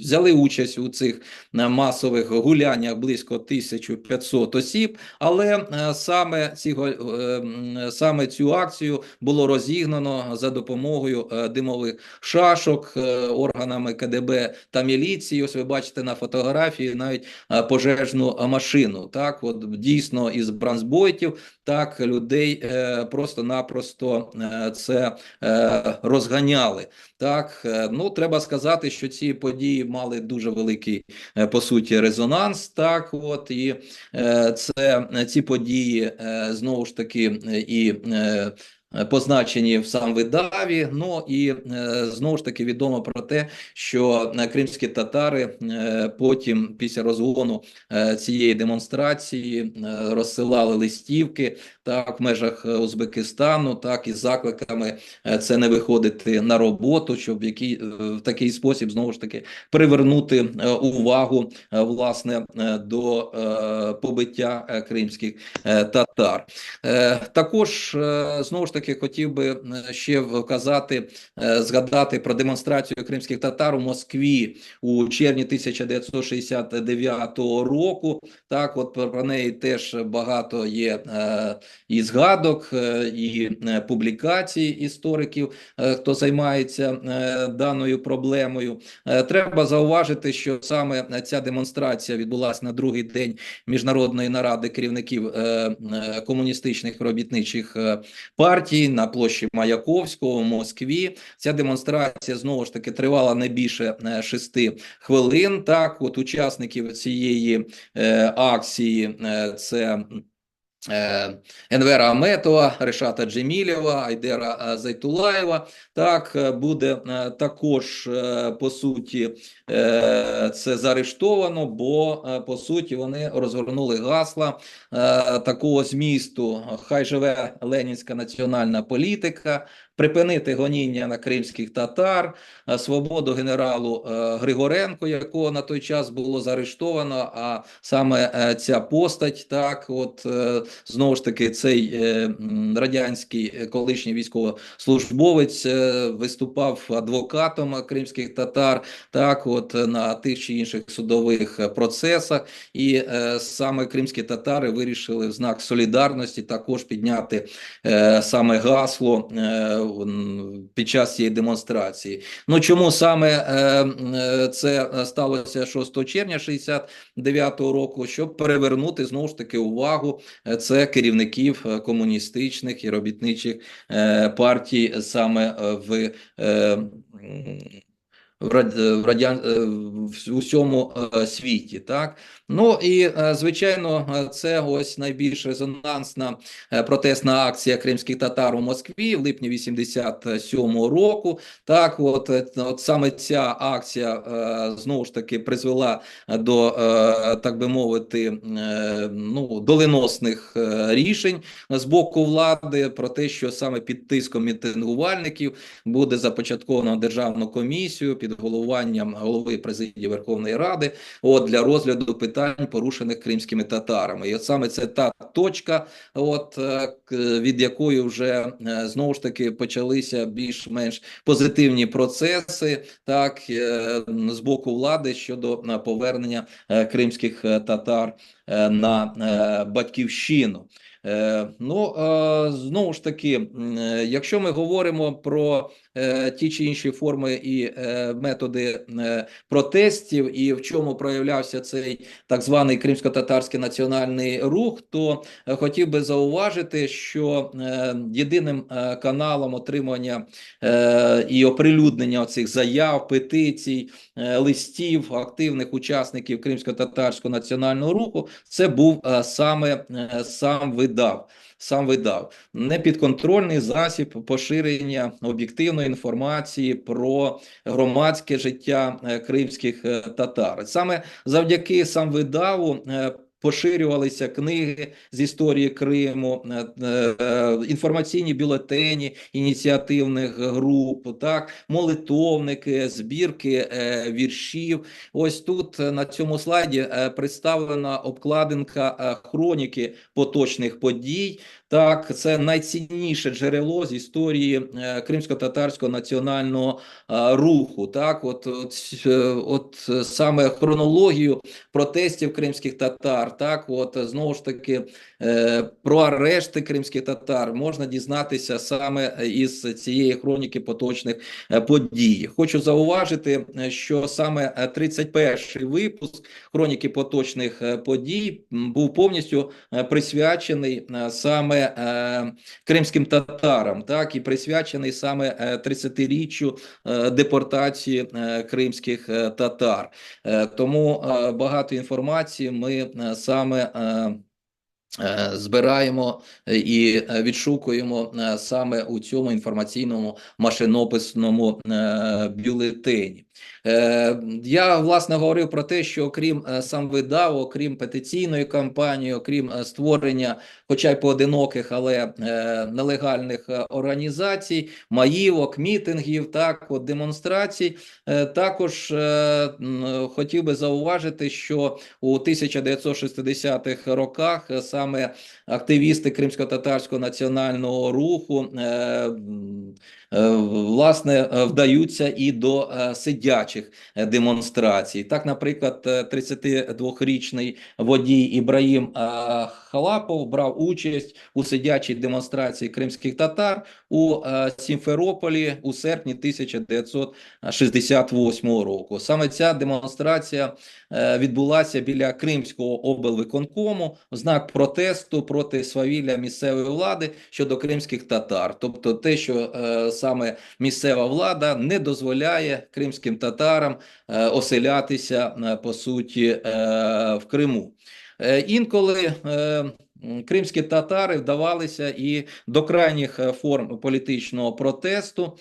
взяли участь у цих масових гуляннях близько 1500 осіб, але саме цю акцію було розігнано за допомогою димових шашок органами КДБ та міліції. Ось ви бачите на фотографії навіть пожежну машину. Дійсно із бронзбойтів людей просто-напросто це розганяли. Ну, треба сказати, що ці події мали дуже великий, по суті, резонанс. І ці події, знову ж таки, і позначені в самвидаві. Ну і знову ж таки відомо про те, що кримські татари потім, після розгону цієї демонстрації, розсилали листівки в межах Узбекистану, із закликами це не виходити на роботу, щоб в такий спосіб, знову ж таки, привернути увагу, власне, до побиття кримських татар. Також, знову ж таки, хотів би ще згадати про демонстрацію кримських татар у Москві у червні 1969 року. Про неї теж багато є і згадок, і публікацій істориків, хто займається даною проблемою. Треба зауважити, що саме ця демонстрація відбулася на другий день міжнародної наради керівників комуністичних робітничих партій на площі Маяковського в Москві. Ця демонстрація, знову ж таки, тривала не більше 6 хвилин. Учасників цієї акції це Енвера Аметова, Решата Джемілєва, Айдера Зайтулаєва. Буде також, по суті, це заарештовано, бо, по суті, вони розгорнули гасла такого змісту: хай живе ленінська національна політика, припинити гоніння на кримських татар, свободу генералу Григоренку, якого на той час було заарештовано, а саме ця постать, знову ж таки, цей радянський колишній військовослужбовець виступав адвокатом кримських татар, на тих чи інших судових процесах, і саме кримські татари вирішили в знак солідарності також підняти саме гасло під час цієї демонстрації. Ну, чому саме це сталося 6 червня 1969 року? Щоб перевернути, знову ж таки, увагу це керівників комуністичних і робітничих партій саме в в усьому світі. Так? Ну і, звичайно, це ось найбільш резонансна протестна акція кримських татар у Москві в липні 87-го року. Так, от саме ця акція знову ж таки призвела до, так би мовити, ну, доленосних рішень з боку влади про те, що саме під тиском мітингувальників буде започатковано державну комісію під головуванням голови президії Верховної Ради для розгляду питань, порушених кримськими татарами. І от саме це та точка, від якої вже знову ж таки почалися більш-менш позитивні процеси, так, з боку влади щодо повернення кримських татар на батьківщину. Ну, знову ж таки, якщо ми говоримо про ті чи інші форми і методи протестів, і в чому проявлявся цей так званий кримсько-татарський національний рух, то хотів би зауважити, що єдиним каналом отримання і оприлюднення цих заяв, петицій, листів активних учасників кримсько-татарського національного руху це був сам видав. Непідконтрольний засіб поширення об'єктивної інформації про громадське життя кримських татар. Саме завдяки сам видаву поширювалися книги з історії Криму, інформаційні бюлетені ініціативних груп, так, молитовники, збірки віршів. Ось тут на цьому слайді представлена обкладинка хроніки поточних подій. Так, це найцінніше джерело з історії кримсько-татарського національного руху. Так, от саме хронологію протестів кримських татар, так, знову ж таки, про арешти кримських татар можна дізнатися саме із цієї хроніки поточних подій. Хочу зауважити, що саме 31-й випуск хроніки поточних подій був повністю присвячений саме кримським татарам, так, і присвячений саме 30-річчю депортації кримських татар. Тому багато інформації ми саме збираємо і відшукуємо саме у цьому інформаційному машинописному бюлетені. Я, власне, говорив про те, що окрім сам видав, окрім петиційної кампанії, окрім створення, хоча й поодиноких, але нелегальних організацій, маївок, мітингів, так, демонстрацій, також хотів би зауважити, що у 1960-х роках саме активісти кримсько-татарського національного руху власне вдаються і до сидячих демонстрацій. Так, наприклад, 32-річний водій Ібраїм Халапов брав участь у сидячій демонстрації кримських татар у Сімферополі у серпні 1968 року. Саме ця демонстрація відбулася біля Кримського облвиконкому в знак протесту проти свавілля місцевої влади щодо кримських татар. Тобто те, що саме місцева влада не дозволяє кримським татарам оселятися, по суті, в Криму. Інколи кримські татари вдавалися і до крайніх форм політичного протесту.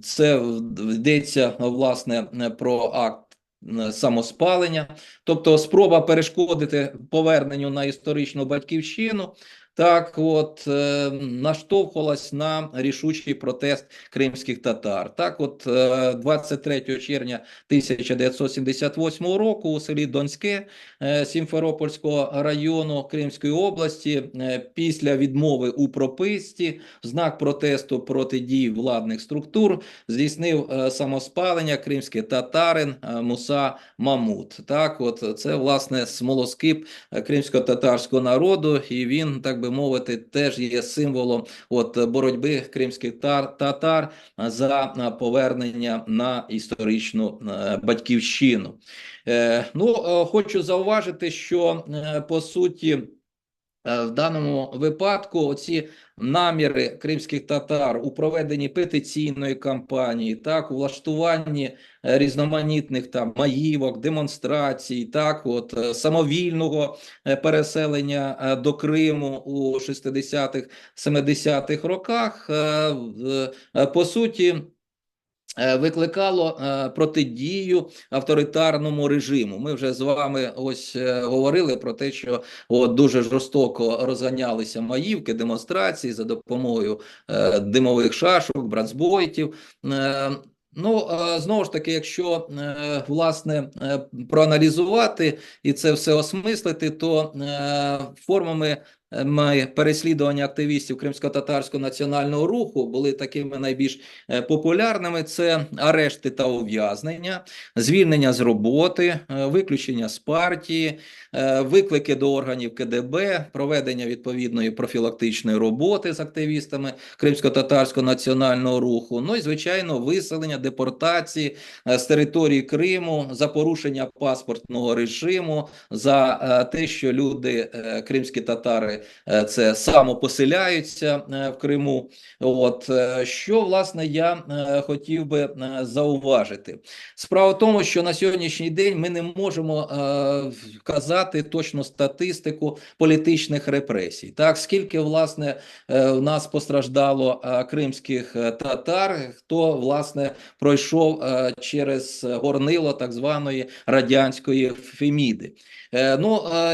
Це йдеться, власне, про акт самоспалення, тобто спроба перешкодити поверненню на історичну батьківщину, так наштовхувалась на рішучий протест кримських татар. Так 23 червня 1978 року у селі Донське Сімферопольського району Кримської області після відмови у прописці в знак протесту проти дій владних структур здійснив самоспалення кримський татарин Муса Мамут. Так, це, власне, смолоскип кримсько-татарського народу, і він, так би мовити, теж є символом боротьби кримських татар за повернення на історичну батьківщину. Хочу зауважити, що, по суті, В даному випадку оці наміри кримських татар у проведенні петиційної кампанії, так, у влаштуванні різноманітних там маївок, демонстрацій, так, самовільного переселення до Криму у 60-х, 70-х роках, по суті, викликало протидію авторитарному режиму. Ми вже з вами говорили про те, що дуже жорстоко розганялися маївки, демонстрації за допомогою димових шашок, братзбойтів. Знову ж таки, якщо власне проаналізувати і це все осмислити, то формами переслідування активістів Кримсько-татарського національного руху були такими найбільш популярними: це арешти та ув'язнення, звільнення з роботи, виключення з партії, виклики до органів КДБ, проведення відповідної профілактичної роботи з активістами Кримсько-татарського національного руху, ну і, звичайно, виселення, депортації з території Криму за порушення паспортного режиму, за те, що люди, кримські татари, це самопоселяються в Криму. Що, власне, я хотів би зауважити. Справа в тому, що на сьогоднішній день ми не можемо казати точну статистику політичних репресій. Так, скільки, власне, в нас постраждало кримських татар, хто, власне, пройшов через горнило так званої радянської Феміди.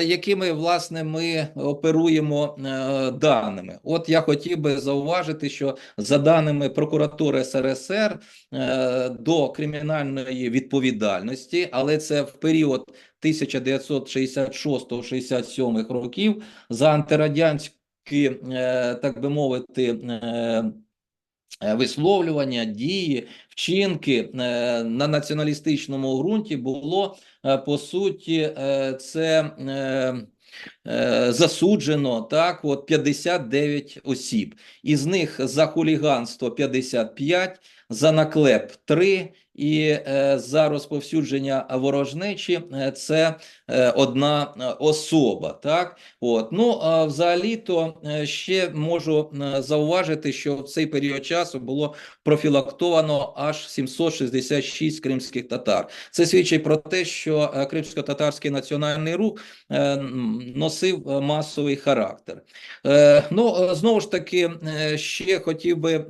Якими, власне, ми оперуємо даними. От я хотів би зауважити, що за даними прокуратури СРСР до кримінальної відповідальності, але це в період 1966-67 років, за антирадянські, так би мовити, висловлювання, дії, вчинки на націоналістичному ґрунті було, по суті, це засуджено 59 осіб. Із них за хуліганство 55, за наклеп 3 і за розповсюдження ворожнечі це одна особа. Так? Взагалі-то ще можу зауважити, що в цей період часу було профілактовано аж 766 кримських татар. Це свідчить про те, що Кримсько-татарський національний рух носив масовий характер. Знову ж таки, ще хотів би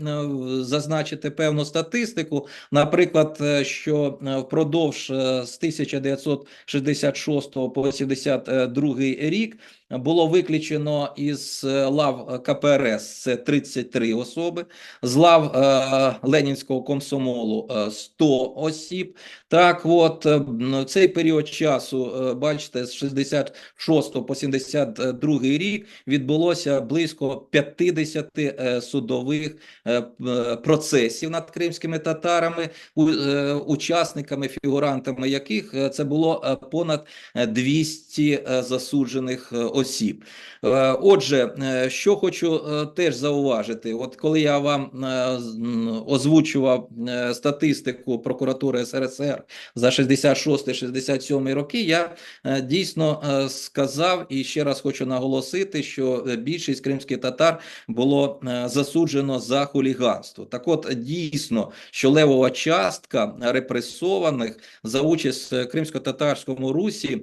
зазначити певну статистику. Наприклад, що впродовж з 1966 по 1972 рік було виключено із лав КПРС це 33 особи, з лав Ленінського комсомолу 100 осіб. Так от, цей період часу, бачите, з 66 по 72 рік відбулося близько 50 судових процесів над кримськими татарами, учасниками, фігурантами яких це було понад 200 засуджених осіб. Отже, що хочу теж зауважити, от коли я вам озвучував статистику прокуратури СРСР за 66-67 роки, я дійсно сказав і ще раз хочу наголосити, що більшість кримських татар було засуджено за хуліганство. Так от, дійсно, що левова частка репресованих за участь в кримсько-татарському русі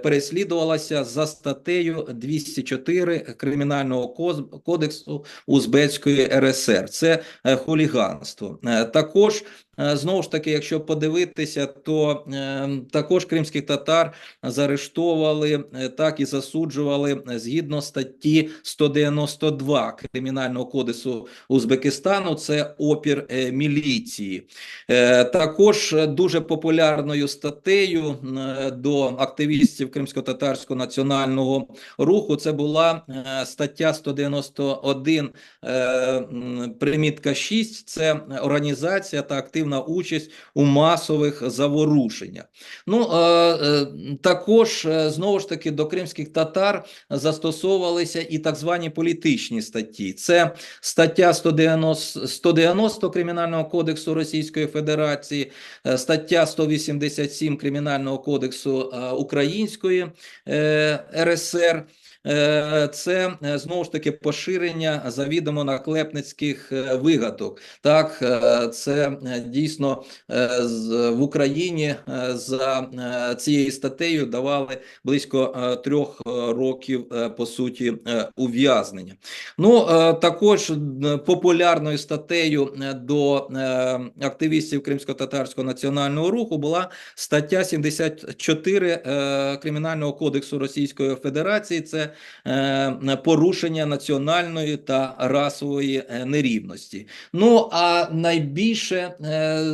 переслідувалася за статтею 204 Кримінального кодексу Узбецької РСР. Це хуліганство. Також, знову ж таки, якщо подивитися, то також кримських татар заарештовували, так і засуджували згідно статті 192 Кримінального кодексу Узбекистану, це опір міліції. Також дуже популярною статтею до активістів Кримсько-татарського національного руху це була стаття 191 примітка 6, це організація та активна участь у масових заворушеннях. Також, знову ж таки, до кримських татар застосовувалися і так звані політичні статті. Це стаття 190 Кримінального кодексу Російської Федерації, стаття 187 Кримінального кодексу Української РСР, це знову ж таки поширення завідомо наклепницьких вигадок. Так, це дійсно в Україні за цією статтею давали близько 3 років, по суті, ув'язнення. Ну, також популярною статтею до активістів Кримсько-татарського національного руху була стаття 74 Кримінального кодексу Російської Федерації. Це порушення національної та расової нерівності. Ну, а найбільше,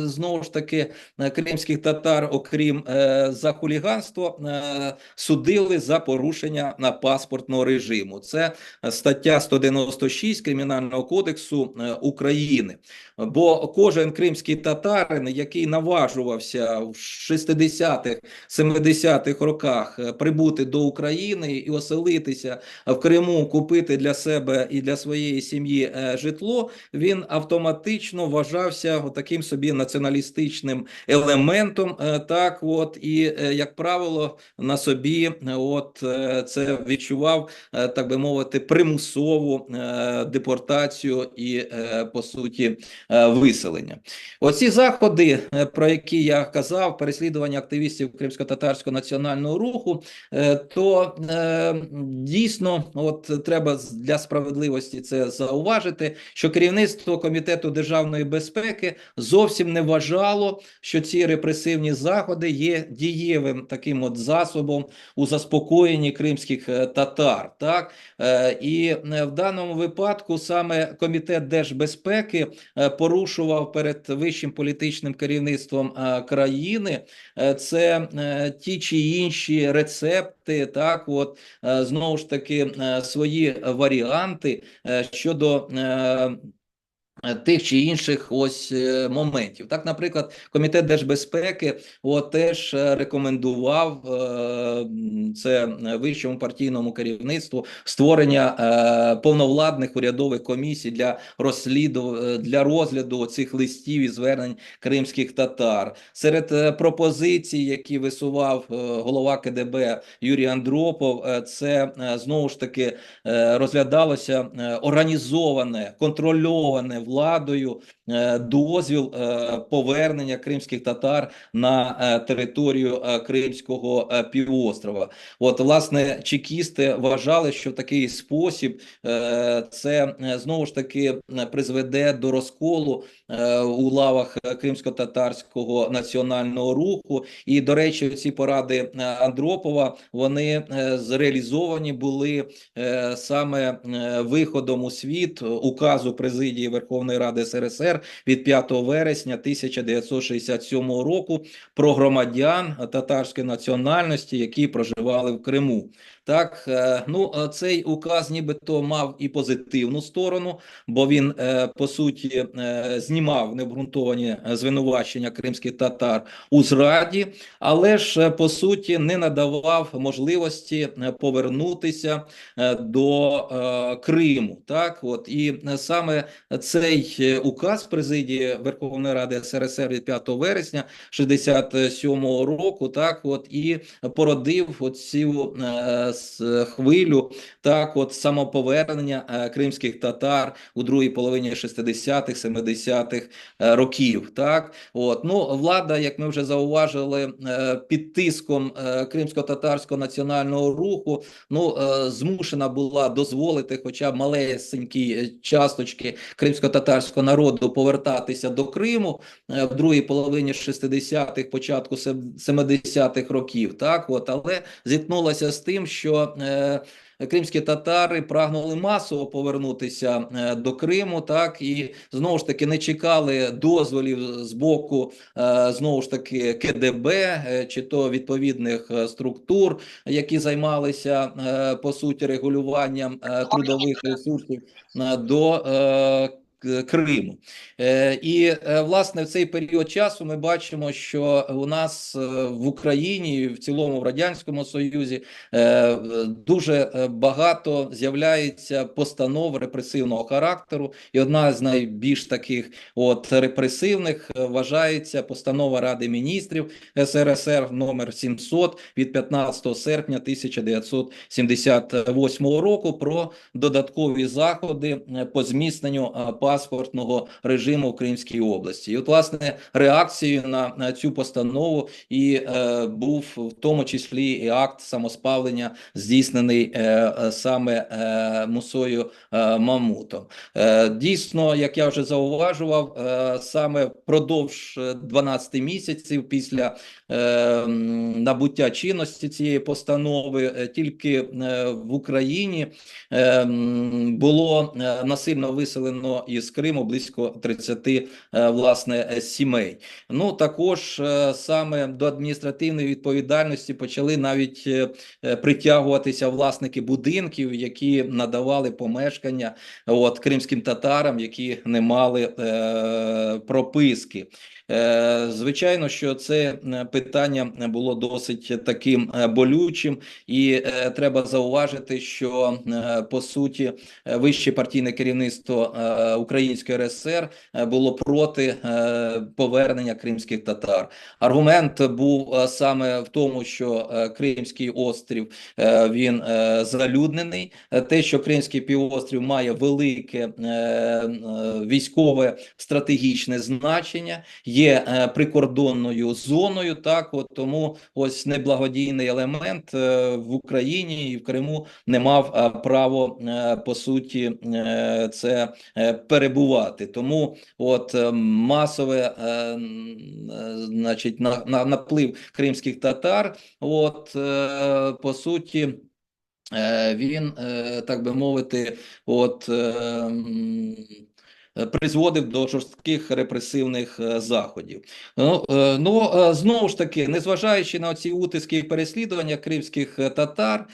знову ж таки, кримських татар, окрім за хуліганство, судили за порушення паспортного режиму. Це стаття 196 Кримінального кодексу України. Бо кожен кримський татарин, який наважувався в 60-х, 70-х роках прибути до України і оселитися в Криму, купити для себе і для своєї сім'ї житло, він автоматично вважався таким собі націоналістичним елементом, так от, і, як правило, на собі це відчував, так би мовити, примусову депортацію і, по суті, виселення. Оці заходи, про які я казав, переслідування активістів Кримсько-татарського національного руху, то дійсно треба для справедливості це зауважити, що керівництво Комітету державної безпеки зовсім не вважало, що ці репресивні заходи є дієвим таким засобом у заспокоєнні кримських татар. Так? І в даному випадку саме Комітет держбезпеки порушував перед вищим політичним керівництвом країни це ті чи інші рецепти, так от, знову ж таки, свої варіанти щодо тих чи інших моментів. Так, наприклад, Комітет держбезпеки теж рекомендував це вищому партійному керівництву створення повновладних урядових комісій для розгляду цих листів і звернень кримських татар. Серед пропозицій, які висував голова КДБ Юрій Андропов, це знову ж таки розглядалося організоване, контрольоване владою дозвіл повернення кримських татар на територію Кримського півострова. Власне, чекісти вважали, що в такий спосіб це знову ж таки призведе до розколу у лавах Кримсько-татарського національного руху. І, до речі, ці поради Андропова, вони зреалізовані були саме виходом у світ указу Президії Верховної Ради СРСР від 5 вересня 1967 року про громадян татарської національності, які проживали в Криму. Так, цей указ нібито мав і позитивну сторону, бо він, по суті, знімав необґрунтовані звинувачення кримських татар у зраді, але ж, по суті, не надавав можливості повернутися до Криму. Так, от, і саме цей указ президії Верховної Ради СРСР від 5 вересня 1967 року, так, от, і породив оцю хвилю, так, от, самоповернення кримських татар у другій половині 60-х, 70-х років. Так, от, влада, як ми вже зауважили, під тиском Кримсько-татарського національного руху, змушена була дозволити хоча б малесенькі часточки кримсько-татарського народу повертатися до Криму в другій половині 60-х, початку 70-х років. Так, от, але зіткнулася з тим, що кримські татари прагнули масово повернутися до Криму, так, і знову ж таки не чекали дозволів з боку, знову ж таки, КДБ, чи то відповідних структур, які займалися, по суті, регулюванням трудових ресурсів до Криму. Власне, в цей період часу ми бачимо, що у нас в Україні, і в цілому в Радянському Союзі, дуже багато з'являється постанов репресивного характеру, і одна з найбільш таких репресивних вважається постанова Ради міністрів СРСР номер 700 від 15 серпня 1978 року про додаткові заходи по зміцненню паспортного режиму в Кримській області. І власне, реакцією на цю постанову і був в тому числі і акт самоспалення, здійснений саме Мусою Мамутом. Дійсно, як я вже зауважував, саме впродовж 12 місяців після набуття чинності цієї постанови тільки в Україні було насильно виселено із Криму близько 30 власне сімей. Ну також саме до адміністративної відповідальності почали навіть притягуватися власники будинків, які надавали помешкання кримським татарам, які не мали прописки. Звичайно, що це питання було досить таким болючим, і треба зауважити, що по суті вище партійне керівництво Української РСР було проти повернення кримських татар. Аргумент був саме в тому, що Кримський острів він залюднений, те, що Кримський півострів має велике військове стратегічне значення, є прикордонною зоною, тому ось неблагодійний елемент в Україні і в Криму не мав право по суті це перебувати. Тому масове значить наплив кримських татар, по суті, він, так би мовити, призводив до жорстких репресивних заходів. Знову ж таки, незважаючи на ці утиски і переслідування кримських татар,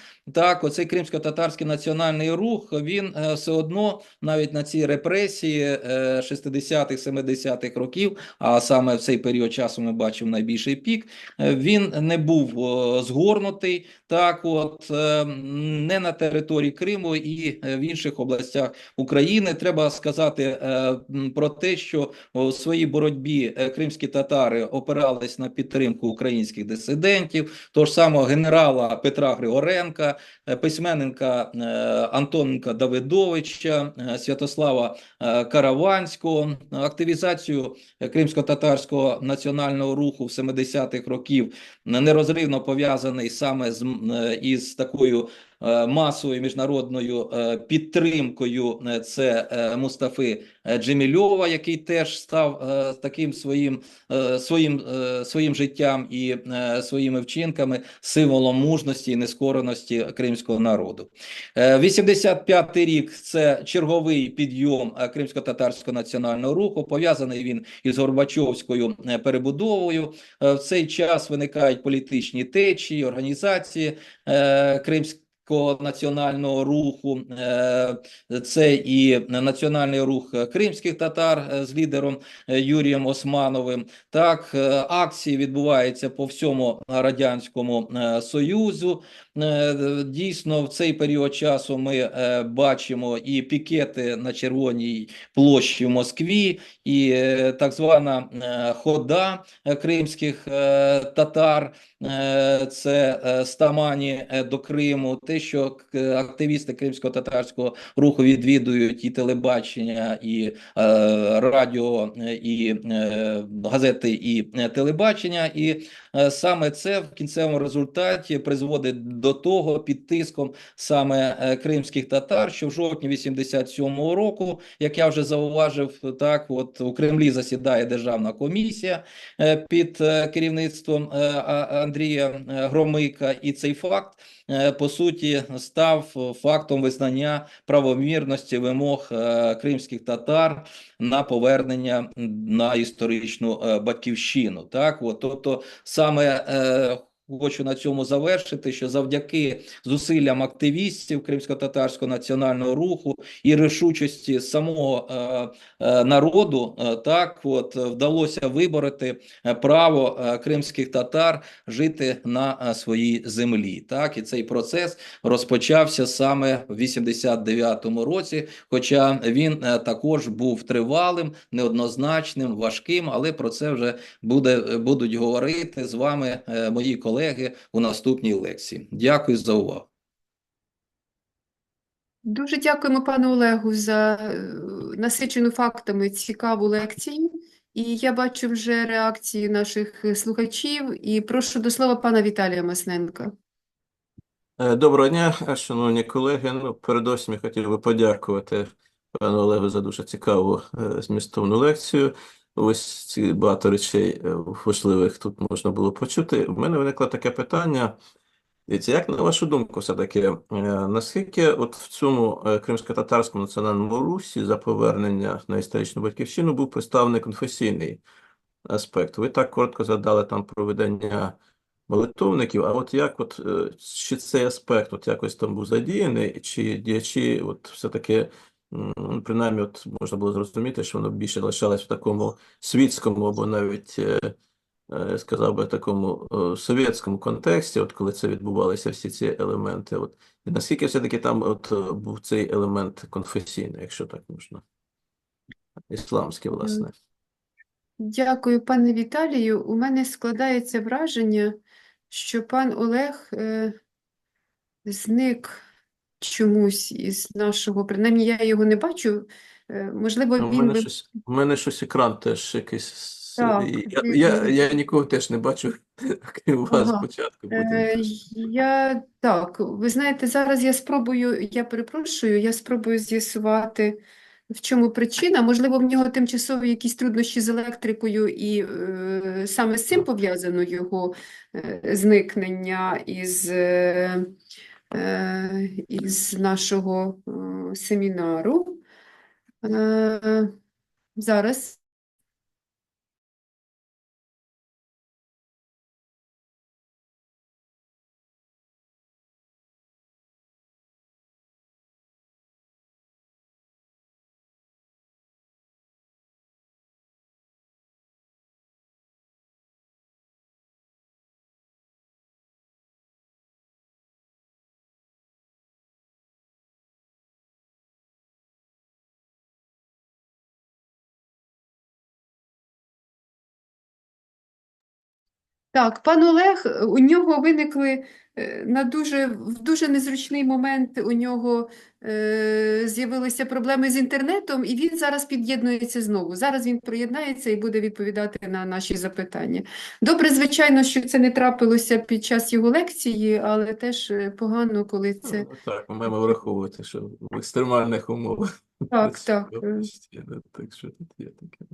оцей кримсько-татарський національний рух, він все одно навіть на ці репресії 60-х, 70-х років, а саме в цей період часу ми бачимо найбільший пік, він не був згорнутий, не на території Криму і в інших областях України. Треба сказати про те, що у своїй боротьбі кримські татари опирались на підтримку українських дисидентів, того ж самого генерала Петра Григоренка, письменника Антоненка Давидовича, Святослава Караванського. Активізацію кримсько-татарського національного руху в 70-х років нерозривно пов'язаний саме із такою масовою міжнародною підтримкою це Мустафи Джемільова, який теж став таким своїм життям і своїми вчинками символом мужності і нескореності кримського народу. 85-й рік – це черговий підйом кримсько-татарського національного руху, пов'язаний він із Горбачовською перебудовою. В цей час виникають політичні течії, організації кримського національного руху, це і національний рух кримських татар з лідером Юрієм Османовим. Акції відбуваються по всьому Радянському Союзу. Дійсно, в цей період часу ми бачимо і пікети на Червоній площі в Москві, і так звана хода кримських татар, це стамані до Криму, те, що активісти кримсько-татарського руху відвідують і телебачення, і радіо, і газети, і телебачення, і саме це в кінцевому результаті призводить до того, під тиском саме кримських татар, що в жовтні 87-го року, як я вже зауважив, у Кремлі засідає Державна комісія під керівництвом Андрія Громика, і цей факт по суті став фактом визнання правомірності вимог кримських татар на повернення на історичну батьківщину. Тобто саме хочу на цьому завершити, що завдяки зусиллям активістів Кримсько-татарського національного руху і рішучості самого народу, так от вдалося вибороти право кримських татар жити на своїй землі. Так, і цей процес розпочався саме в 89-му році, хоча він також був тривалим, неоднозначним, важким, але про це вже будуть говорити з вами мої колеги у наступній лекції. Дякую за увагу. Дуже дякуємо пану Олегу за насичену фактами цікаву лекцію. І я бачу вже реакції наших слухачів. І прошу до слова пана Віталія Масненка. Доброго дня, шановні колеги. Передусім я хотів би подякувати пану Олегу за дуже цікаву змістовну лекцію. Ось ці багато речей важливих тут можна було почути. У мене виникло таке питання. Дивіться, як на вашу думку, все-таки, наскільки от в цьому кримсько-татарському національному русі за повернення на історичну батьківщину був представлений конфесійний аспект? Ви так коротко згадали там про ведення молитовників, а от як чи цей аспект якось там був задіяний, чи діячі все-таки, принаймні можна було зрозуміти, що воно більше лишалось в такому світському або навіть, я сказав би, такому совєтському контексті, коли це відбувалися всі ці елементи. І наскільки все-таки там був цей елемент конфесійний, якщо так можна, ісламський, власне. Дякую, пане Віталію. У мене складається враження, що пан Олег зник чомусь із нашого, принаймні я його не бачу, можливо, У він... У мене щось екран теж якийсь. Так, Я нікого теж не бачу, крім вас Ага. спочатку. Так, ви знаєте, зараз я перепрошую, я спробую з'ясувати, в чому причина. Можливо, в нього тимчасові якісь труднощі з електрикою, і саме з цим пов'язано його зникнення із нашого семінару. Зараз. Так, пан Олег, у нього виникли в дуже незручний момент, у нього з'явилися проблеми з інтернетом, і він зараз під'єднується знову. Зараз він приєднається і буде відповідати на наші запитання. Добре, звичайно, що це не трапилося під час його лекції, але теж погано, коли це... Так, ми маємо враховувати, що в екстремальних умовах. Так. Так що тут є таке.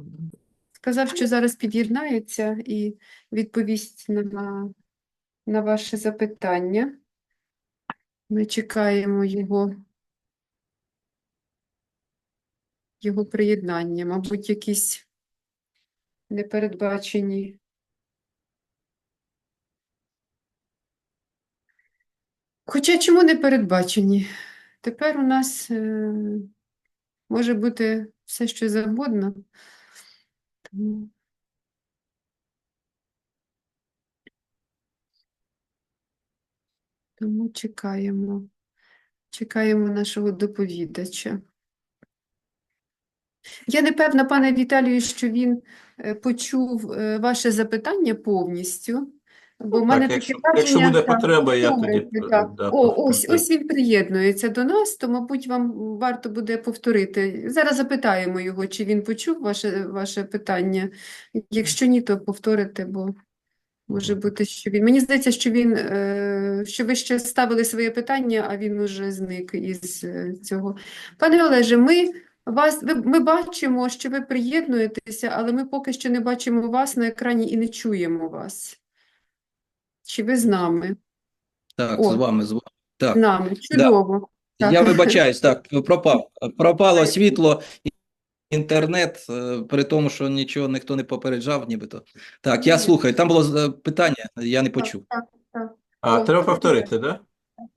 Сказав, що зараз під'єднається і відповість на ваше запитання. Ми чекаємо його приєднання. Мабуть, якісь непередбачені. Хоча чому не передбачені? Тепер у нас може бути все, що завгодно. Тому чекаємо нашого доповідача. Я не певна, пане Віталію, що він почув ваше запитання повністю, бо в мене таке якщо враження, буде потреба, я тоді так. Ось повторю. він приєднується до нас, то, мабуть, вам варто буде повторити. Зараз запитаємо його, чи він почув ваше питання. Якщо ні, то повторите, бо може бути, що він... Мені здається, що ви ще ставили своє питання, а він уже зник із цього. Пане Олеже, ми бачимо, що ви приєднуєтеся, але ми поки що не бачимо вас на екрані і не чуємо вас. Чи ви з нами? Так, з вами. Так. З нами, чудово. Да. Я вибачаюсь, так, пропало світло, інтернет, при тому, що нічого ніхто не попереджав, нібито. Так, я слухаю, там було питання, я не почув. А, О, треба добре. повторити, да?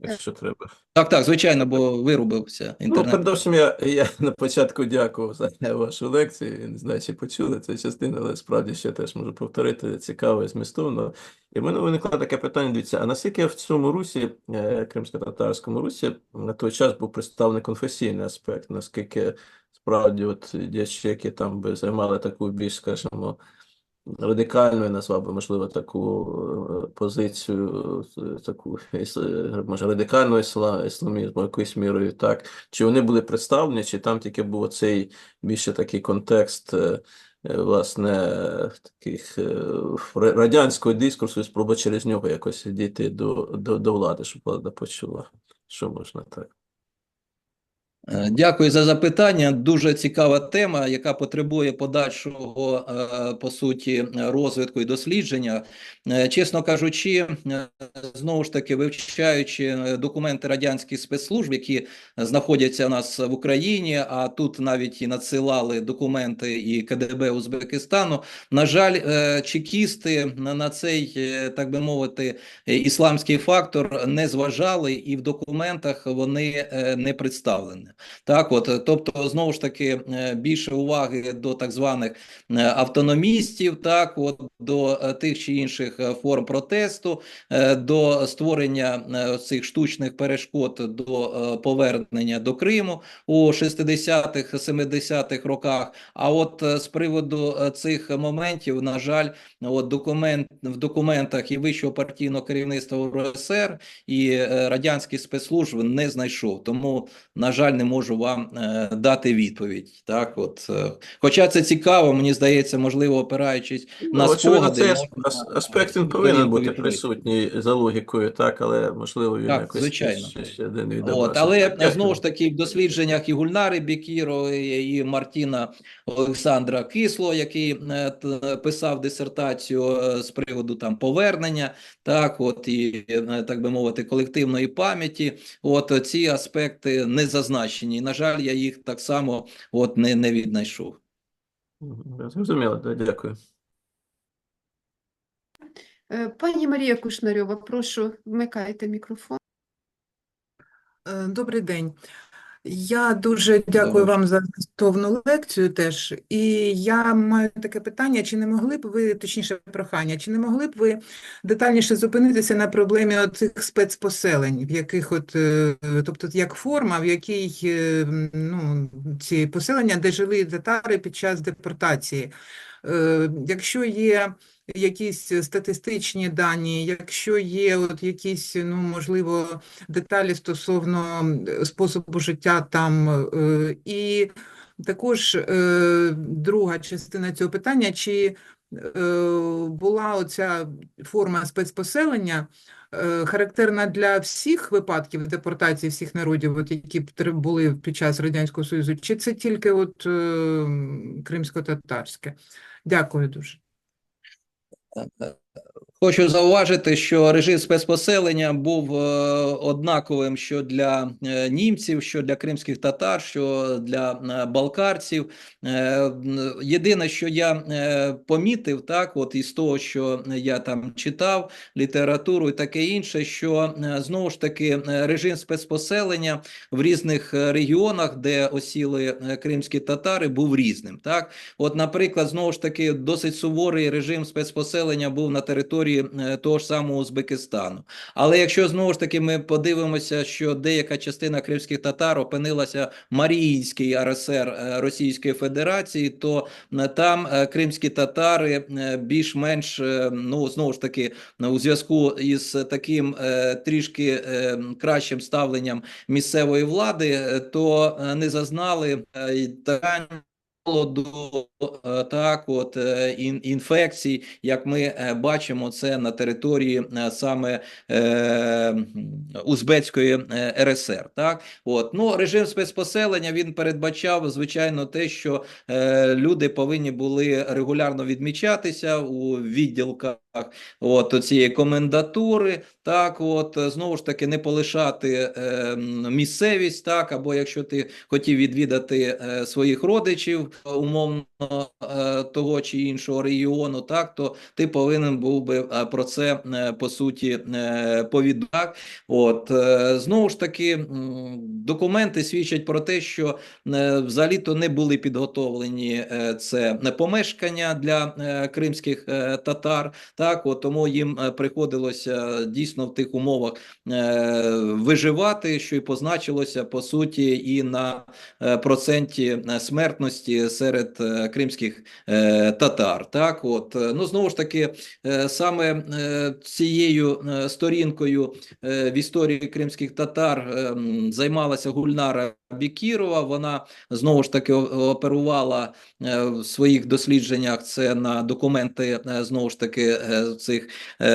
Якщо треба. Так, звичайно, бо вирубився Ну, інтернет. передусім, я на початку дякував за вашу лекцію. Не знаю, чи почули цю частину, але справді ще теж можу повторити. Цікаво і змістовно. І в мене виникло таке питання, дивіться, а наскільки в цьому русі, кримсько-татарському русі, на той час був представлений конфесійний аспект, наскільки справді от діячі, які там би займали таку більш, скажімо, радикальну, я назвав би, можливо, таку позицію, таку, може, радикального ісламізму, якоюсь мірою, так. Чи вони були представлені, чи там тільки був цей більше такий контекст, власне, таких радянського дискурсу, і спроба через нього якось дійти до влади, щоб влада почула, що можна так. Дякую за запитання. Дуже цікава тема, яка потребує подальшого, по суті, розвитку і дослідження. Чесно кажучи, знову ж таки, вивчаючи документи радянських спецслужб, які знаходяться у нас в Україні, а тут навіть і надсилали документи і КДБ Узбекистану, на жаль, чекісти на цей, так би мовити, ісламський фактор не зважали, і в документах вони не представлені. Так, от, тобто, знову ж таки, більше уваги до так званих автономістів, так, от, до тих чи інших форм протесту, до створення цих штучних перешкод до повернення до Криму у 60-х, 70-х роках. А от з приводу цих моментів, на жаль, от в документах і вищого партійного керівництва УРСР, і радянських спецслужб не знайшов. Тому, на жаль, не можу вам дати відповідь. Так, от. Хоча це цікаво, мені здається, можливо, опираючись на Очевидно, спогади. цей аспект він повинен бути присутній за логікою, так, але, можливо, він Так, якось звичайно. ще не От, відображений. але знову ж таки в дослідженнях і Гульнари Бекіро, і Мартіна Олександра Кисло, який писав дисертацію з приводу там повернення, так, от, і, так би мовити, колективної пам'яті, от ці аспекти не зазначені. І, на жаль, я їх так само от не віднайшов. Зрозуміло, дякую. Пані Марія Кушнарьова, прошу, вмикайте мікрофон. Добрий день. Я дуже дякую Добре. вам за змістовну лекцію теж. І я маю таке питання, чи не могли б ви, точніше прохання, чи не могли б ви детальніше зупинитися на проблемі цих спецпоселень, в яких тобто як форма, в якій ці поселення, де жили татари під час депортації. Якщо є якісь статистичні дані, якщо є якісь, можливо, деталі стосовно способу життя там, і також друга частина цього питання, чи була оця форма спецпоселення характерна для всіх випадків депортації всіх народів, які були під час Радянського Союзу, чи це тільки кримсько-татарське? Дякую дуже. Хочу зауважити, що режим спецпоселення був однаковим що для німців, що для кримських татар, що для балкарців. Єдине, що я помітив, так, от із того, що я там читав, літературу і таке інше, що знову ж таки режим спецпоселення в різних регіонах, де осіли кримські татари, був різним. Так? От, наприклад, знову ж таки, досить суворий режим спецпоселення був на території того ж самого Узбекистану. Але якщо знову ж таки ми подивимося, що деяка частина кримських татар опинилася в Маріїнській РСР Російської Федерації, то там кримські татари більш-менш, знову ж таки, у зв'язку із таким трішки кращим ставленням місцевої влади, то не зазнали голоду, так, от, інфекцій, як ми бачимо це на території саме Узбецької РСР. Так? От. Режим спецпоселення, він передбачав, звичайно, те, що люди повинні були регулярно відмічатися у відділках цієї комендатури, так, знову ж таки, не полишати місцевість, так, або якщо ти хотів відвідати своїх родичів, умовно, того чи іншого регіону, так, то ти повинен був би про це, по суті, повідомляти. Знову ж таки, документи свідчать про те, що взагалі-то не були підготовлені це помешкання для кримських татар, так, тому їм приходилося дійсно в тих умовах виживати, що і позначилося, по суті, і на проценті смертності серед кримських татар. Так, знову ж таки, саме цією сторінкою в історії кримських татар займалася Гульнара Бекірова. Вона знову ж таки оперувала в своїх дослідженнях це на документи, знову ж таки, цих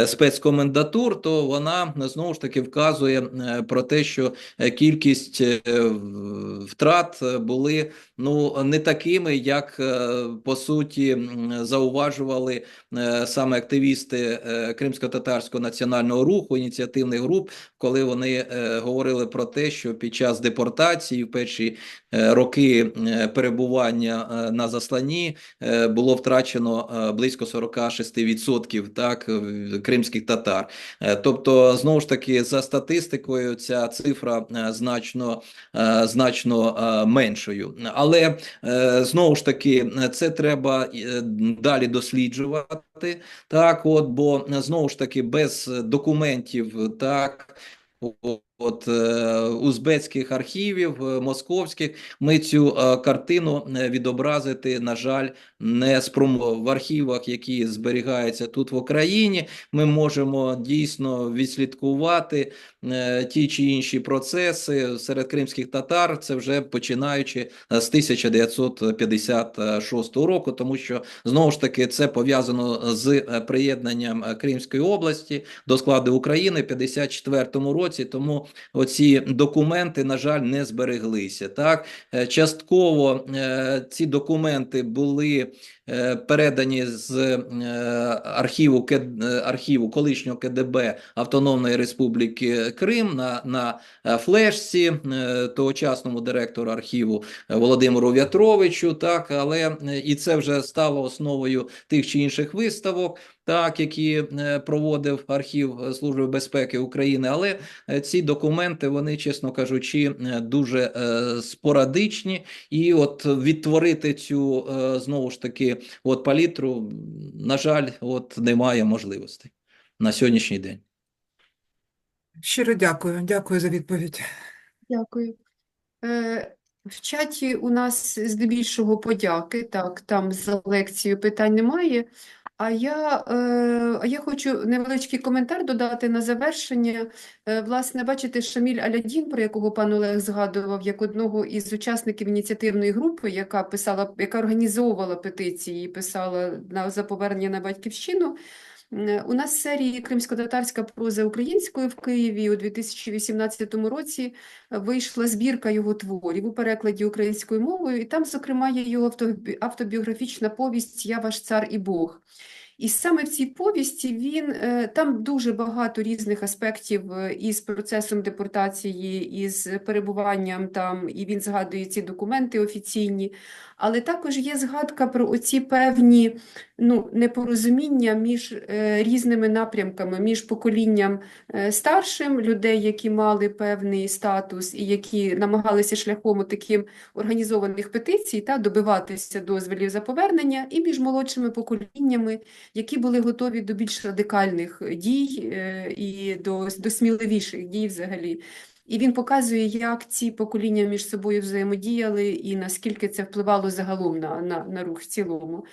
спецкомендатур, то вона знову ж таки вказує про те, що кількість втрат були не такими, як по суті зауважували саме активісти Кримсько-татарського національного руху, ініціативних груп, коли вони говорили про те, що під час депортації в перші роки перебування на засланні було втрачено близько 46% так, кримських татар. Тобто, знову ж таки, за статистикою, ця цифра значно меншою. Але, знову ж таки, це треба далі досліджувати, так, бо, знову ж таки, без документів, так, узбецьких архівів, московських, ми цю картину відобразити, на жаль, не спроможемо. В архівах, які зберігаються тут в Україні, ми можемо дійсно відслідкувати ті чи інші процеси серед кримських татар, це вже починаючи з 1956 року, тому що, знову ж таки, це пов'язано з приєднанням Кримської області до складу України в 1954 році, тому оці документи, на жаль, не збереглися. Так? Частково ці документи були передані з архіву колишнього КДБ Автономної Республіки Крим на флешці тогочасному директору архіву Володимиру В'ятровичу, так, але і це вже стало основою тих чи інших виставок, так, які проводив архів Служби безпеки України, але ці документи, вони, чесно кажучи, дуже спорадичні, і відтворити цю, знову ж таки, палітру, на жаль, немає можливостей на сьогоднішній день. Щиро дякую. Дякую за відповідь. Дякую. В чаті у нас здебільшого подяки, так, там за лекцією питань немає. А я хочу невеличкий коментар додати на завершення. Власне, бачите, Шаміль Алядін, про якого пан Олег згадував, як одного із учасників ініціативної групи, яка організовувала петиції і писала за повернення на батьківщину. У нас в серії «Кримсько-татарська проза українською» в Києві у 2018 році вийшла збірка його творів у перекладі українською мовою, і там, зокрема, є його автобіографічна повість «Я ваш цар і Бог». І саме в цій повісті там дуже багато різних аспектів із процесом депортації, із перебуванням там, і він згадує ці документи офіційні, але також є згадка про оці певні непорозуміння між різними напрямками, між поколінням старшим, людей, які мали певний статус і які намагалися шляхом таким організованих петицій добиватися дозволів за повернення, і між молодшими поколіннями, які були готові до більш радикальних дій і до сміливіших дій взагалі. І він показує, як ці покоління між собою взаємодіяли і наскільки це впливало загалом на рух в цілому.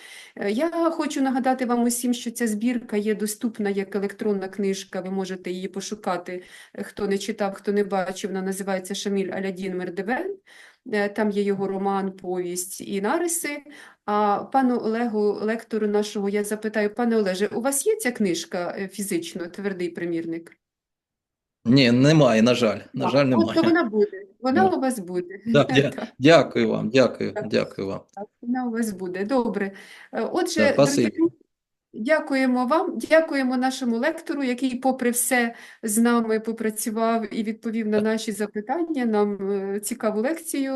Я хочу нагадати вам усім, що ця збірка є доступна як електронна книжка, ви можете її пошукати, хто не читав, хто не бачив, вона називається «Шаміль Алядін Мердевен». Там є його роман, повість і нариси. А пану Олегу, лектору нашого, я запитаю, пане Олеже, у вас є ця книжка фізично, твердий примірник? Ні, немає, на жаль. На жаль, немає. То вона буде. Вона у вас буде. Дякую вам, дякую вам. Вона у вас буде. Добре. Отже, спасибі. дорогі Дякуємо вам, дякуємо нашому лектору, який, попри все, з нами попрацював і відповів на наші запитання. Нам цікаву лекцію